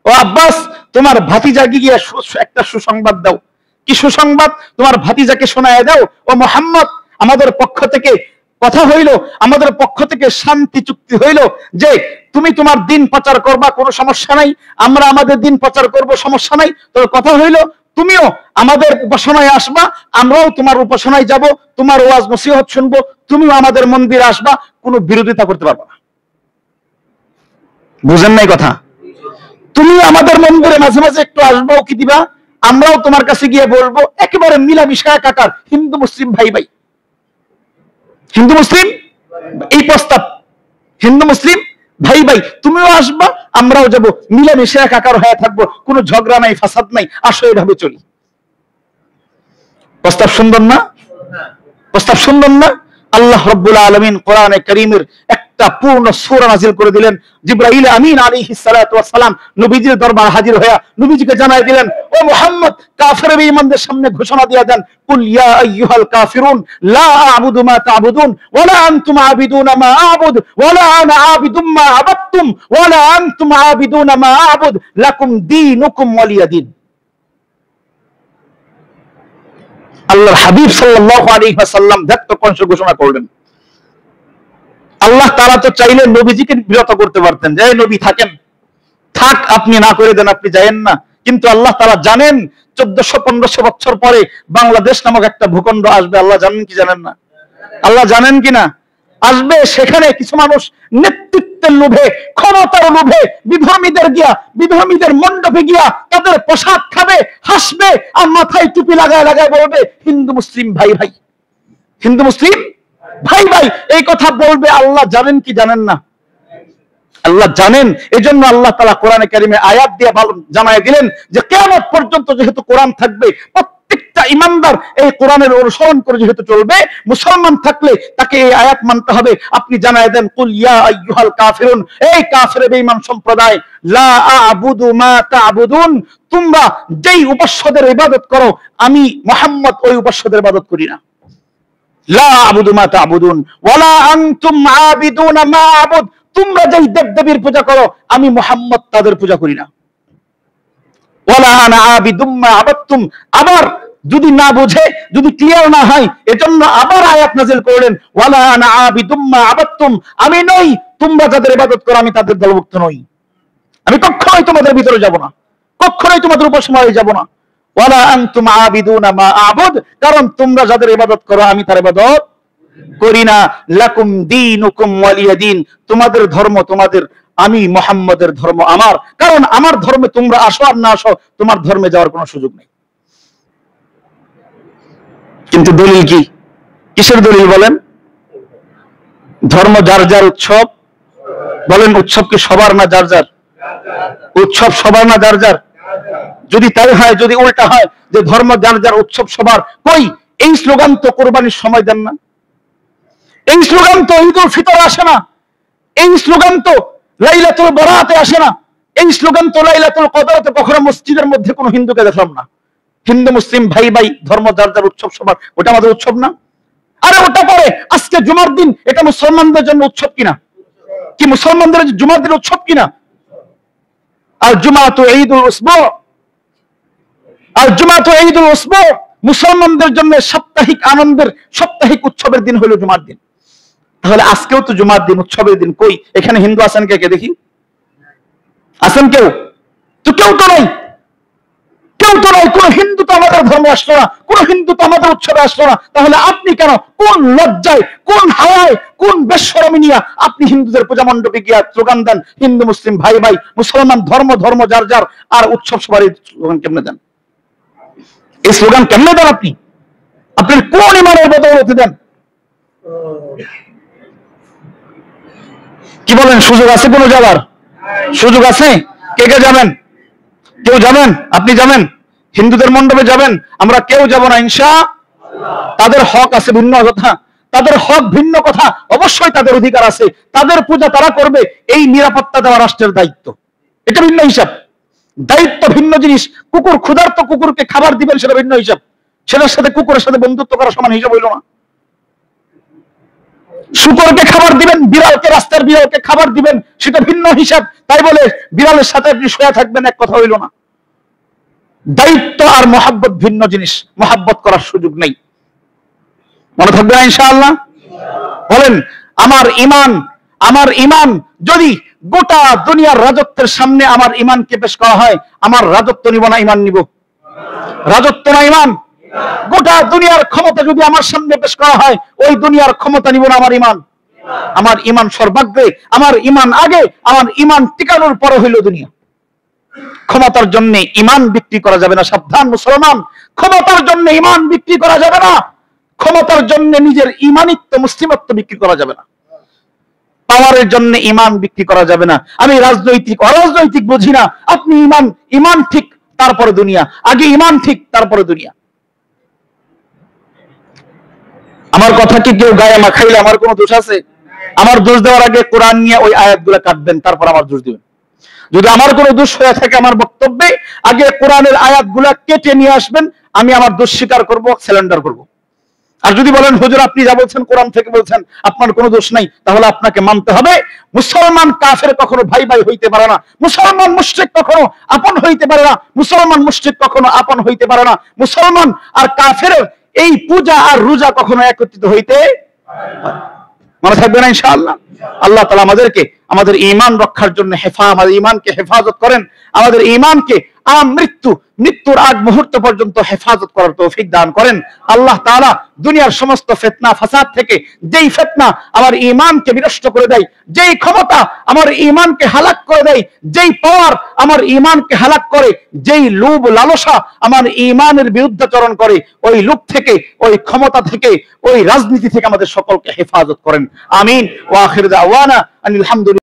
ও আব্বাস তোমার ভাতিজাকে গিয়ে একটা সুসংবাদ দাও। কি সুসংবাদ? তোমার ভাতিজাকে শোনায় দাও, ও মুহাম্মদ আমাদের পক্ষ থেকে কথা হইল, আমাদের পক্ষ থেকে শান্তি চুক্তি হইল যে তুমি তোমার দিন প্রচার করবা, কোনো সমস্যা নাই, আমরা আমাদের দিন প্রচার করব, সমস্যা নাই। তবে কথা হইল তুমিও আমাদের উপাসনায় আসবা, আমরাও তোমার উপাসনায় যাব, তোমার ওয়াজ নসিহত শুনবো, তুমিও আমাদের মন্দিরে আসবা, কোনো বিরোধিতা করতে পারবা না। বুঝেন নাই কথা? তুমি আমাদের মন্দিরে মাঝে মাঝে একটু আসবো, কি দিবা, আমরাও তোমার কাছে গিয়ে বলবো, একেবারে মিলামিশা একাকার, হিন্দু মুসলিম ভাই ভাই, হিন্দু মুসলিম এই প্রস্তাব, হিন্দু মুসলিম ভাই ভাই, তুমিও আসবা আমরাও যাব, মিলামিশা একাকার হয়ে থাকবো, কোনো ঝগড়া নাই, ফাসাদ নাই, আসো এভাবে চলি। প্রস্তাব সুন্দর না? প্রস্তাব সুন্দর না? আল্লাহ রাব্বুল আলামিন কোরআনে কারীমের একটা পূর্ণ সূরা নাযিল করে দিলেন। জিবরাইল আমিন আলাইহিস সালাতু ওয়াস সালাম নবীজির দরবারে হাজির হয়ে নবীজিকে জানাই দিলেন, ও মুহাম্মদ কাফের বেঈমানদের সামনে ঘোষণা দিয়া দেন, কুল ইয়া আইয়ুহাল কাফিরুন লা আ'বুদু মা তা'বুদুন ওয়ালা আনতুম আ'বিদুনা মা আ'বুদু ওয়ালা আনা আ'বিদুম মা আবাদতুম ওয়ালা আনতুম আ'বিদুনা মা আ'বুদ লাকুম দীনুকুম ওয়ালিয়া দীন। আল্লাহর হাবিব সাল্লাল্লাহু আলাইহি ওয়াসাল্লাম ব্যক্ত কণ্ঠে ঘোষণা করলেন, আল্লাহ তাআলা তো চাইলে নবীজিকে বিরত করতে পারতেন, যে নবী থাকেন, থাক, আপনি না করে দেন, আপনি যায়েন না। কিন্তু আল্লাহ তাআলা জানেন 1400-1500 বছর পরে বাংলাদেশ নামক একটা ভূখণ্ড আসবে। আল্লাহ জানেন কি জানেন না? আল্লাহ জানেন কিনা? আসবে। সেখানে কিছু মানুষ নেতৃত্বের লোভে, ক্ষমতার লোভে বিধর্মীদের মণ্ডপে গিয়া তাদের পোশাক খাবে, হাসবে, আর মাথায় টুপি লাগায় লাগায় বলবে হিন্দু মুসলিম ভাই ভাই, হিন্দু মুসলিম ভাই ভাই, এই কথা বলবে। আল্লাহ জানেন কি জানেন না? আল্লাহ জানেন। এজন্য আল্লাহ তাআলা কোরআনে কারিমে আয়াত দিয়ে জানায় দিলেন যে কিয়ামত পর্যন্ত যেহেতু কোরআন থাকবে, প্রত্যেকটা ঈমানদার এই কোরআনের অনুসরণ করে যেহেতু চলবে, মুসলমান থাকলে তাকে এই আয়াত মানতে হবে। আপনি জানায় দেন, কুল ইয়া আইয়ুহাল কাফিরুন, এই কাফির বেঈমান সম্প্রদায়, লা আ'বুদু মা তা'বুদুন, তোমরা যেই উপাস্যদের ইবাদত করো আমি মুহাম্মদ ওই উপাস্যদের ইবাদত করি না। লা আ'বুদু মা তা'বুদুন ওয়ালা আনতুম আ'বিদুনা মা আ'বুদ, তোমরা যেই দেবদেবীর পূজা করো আমি মুহাম্মদ তাদের পূজা করি না। ওয়ালা আনা আ'বিদুম মা আ'বাদতুম, আবার যদি না বুঝে, যদি ক্লিয়ার না হয়, এজন্য আবার আয়াত নাযিল করলেন, ওয়ালা আনা আ'বিদুম মা আ'বাদতুম, আমি নই তোমরা যাদের ইবাদত করো আমি তাদের দলভুক্ত নই। আমি কখনোই তোমাদের ভিতরে যাব না, কখনোই তোমাদের উপাসনায় যাব না। ওয়ালা আনতুম আ'বিদুনা মা আ'বুদ, কারণ তোমরা যাদের ইবাদত করো আমি তার ইবাদত করি না। লাকুম দীনুকুম ওয়ালিয়া দীন, তোমাদের ধর্ম তোমাদের, আমি মুহাম্মদের ধর্ম আমার। কারণ আমার ধর্মে তোমরা আসো আর না আসো, তোমার ধর্মে যাওয়ার কোনো সুযোগ নেই। কিন্তু দলিল কি? কিসের দলিল বলেন? ধর্ম যার যার উৎসব। বলেন উৎসব কি সবার না যার যার? উৎসব সবার না যার যার? যদি তাই হয়, যদি উল্টা হয় যে ধর্ম যার যার উৎসব সবার, কই এই স্লোগান তো কোরবানির সময় দেন না, এই স্লোগান তো ঈদুল ফিতরে আসে না, এই স্লোগান তো লাইলাতুল বারাতে আসে না, এই স্লোগান তো লাইলাতুল কদরতে কখনো মসজিদের মধ্যে কোনো হিন্দুকে দেখলাম না। হিন্দু মুসলিম ভাই ভাই, ধর্ম যার যার উৎসব সবার, ওটা আমাদের উৎসব না? আরে ওটা পরে, আজকে জুমার দিন, এটা মুসলমানদের জন্য উৎসব কিনা? কি মুসলমানদের জুমার দিন উৎসব কিনা? আর জুমাতু ঈদুল উসবু, আর জুমাতু ঈদুল উসবু, মুসলমানদের জন্য সাপ্তাহিক আনন্দের, সাপ্তাহিক উৎসবের দিন হলো জুমার দিন। তাহলে আজকেও তো জুমার দিন, উৎসবের দিন। কই এখানে হিন্দু আছেন কে? কে দেখি, আছেন কেউ? তো কেউ তো নাই, কেউ তো নাই। কোন হিন্দু তো আমাদের ধর্মে আসলো না, কোন হিন্দু তো আমাদের উৎসবে আসলো না। তাহলে আপনি কেন, কোন লজ্জায়, কোন হাওয়ায়, কোন বেশরমি নিয়ে আপনি হিন্দুদের পূজা মণ্ডপে গিয়া স্লোগান দেন হিন্দু মুসলিম ভাই ভাই, মুসলমান ধর্ম ধর্ম যার যার, আর উৎসব সবার স্লোগান কেমনে দেন? এই স্লোগান কেমনে দেন আপনি? আপনার কোন ইমানের বদৌলতে দেন? কি বলেন, সুযোগ আছে কোনো যাবার? সুযোগ আছে? কে কে যাবেন? কেউ যাবেন? আপনি যাবেন? হিন্দুদের মণ্ডপে যাবেন? আমরা কেউ যাব না ইনশাআল্লাহ। তাদের হক আছে, ভিন্ন কথা, তাদের হক ভিন্ন কথা, অবশ্যই তাদের অধিকার আছে, তাদের পূজা তারা করবে, এই নিরাপত্তা দেওয়া রাষ্ট্রের দায়িত্ব, এটা ভিন্ন হিসাব। দায়িত্ব ভিন্ন জিনিস। কুকুর, ক্ষুধার্ত কুকুরকে খাবার দিবেন, সেটা ভিন্ন হিসাব। সেটার সাথে কুকুরের সাথে বন্ধুত্ব করা সমান হিসাব হইল না। শুকরকে খাবার দিবেন, বিড়ালকে, রাস্তার বিড়ালকে খাবার দিবেন, সেটা ভিন্ন হিসাব। তাই বলে বিড়ালের সাথে আপনি শুয়ে থাকবেন, এক কথা হইল না। দায়িত্ব আর মহাব্বত ভিন্ন জিনিস, মহাব্বত করার সুযোগ নেই। মনে থাকবে না ইনশাআল্লাহ? বলেন, আমার ইমান যদি গোটা দুনিয়ার রাজত্বের সামনে আমার ইমানকে পেশ করা হয়, আমার রাজত্ব নিব না ইমান নিব? রাজত্ব না ইমান? গোটা দুনিয়ার ক্ষমতা যদি আমার সামনে পেশ করা হয়, ওই দুনিয়ার ক্ষমতা নিব না আমার ইমান? আমার ইমান সর্বাগ্রে, আমার ইমান আগে, আমার ইমান টিকানোর পরে হইল দুনিয়া। ক্ষমতার জন্য ইমান বিক্রি করা যাবে না। সাবধান মুসলমান, ক্ষমতার জন্য ইমান বিক্রি করা যাবে না। ক্ষমতার জন্য নিজের ইমানিত্ব, মুসলিমত্ব বিক্রি করা যাবে না। পাওয়ারের জন্য ইমান বিক্রি করা যাবে না। আমি রাজনৈতিক অরাজনৈতিক বুঝি না। আপনি ইমান ঠিক, তারপরে দুনিয়া। আগে ইমান ঠিক, তারপরে দুনিয়া। আমার কথা কি কেউ গায়ে মাখাইলে আমার কোনো দোষ আছে? আমার দোষ দেওয়ার আগে কোরআন নিয়ে ওই আয়াতগুলো কাটবেন, তারপর আমার দোষ দিবেন। যদি আমার কোনো দোষ হয়ে থাকে আমার বক্তব্যে, আগে কোরআনের আয়াতগুলো কেটে নিয়ে আসবেন, আমি আমার দোষ স্বীকার করব, স্যালেন্ডার করব। আর যদি বলেন হুজুর আপনি যা বলছেন কোরআন থেকে বলছেন, আপনার কোনো দোষ নাই, তাহলে আপনাকে মানতে হবে মুসলমান কাফের কখনো ভাই ভাই হইতে পারে না, মুসলমান মুশরিক কখনো আপন হইতে পারে না, মুসলমান মুশরিক কখনো আপন হইতে পারে না, মুসলমান আর কাফের এই পূজা আর রোজা কখনো একত্রিত হইতে পারে না। মনে থাকবে না ইনশাআল্লাহ? আল্লাহ তাআলা আমাদেরকে আমাদের ঈমান রক্ষার জন্য আমাদের ঈমানকে হেফাজত করেন, আমাদের ঈমানকে মৃত্যুর আগ মুহূর্ত পর্যন্ত হেফাজত করার তৌফিক দান করেন। আল্লাহ তাআলা দুনিয়ার সমস্ত ফিতনা ফাসাদ থেকে, যেই ফিতনা আমার ঈমানকে বিনষ্ট করে দেয়, যেই ক্ষমতা আমার ঈমানকে হালাক করে দেয়, যেই পাওয়ার আমার ঈমানকে হালাক করে, যেই লোভ লালসা আমার ঈমানের বিরুদ্ধাচরণ করে, ওই লোভ থেকে, ওই ক্ষমতা থেকে, ওই রাজনীতি থেকে আমাদের সকলকে হেফাজত করেন। আমিন। ওয়া আখির দাওয়ানা আনিল হামদুলিল্লাহ।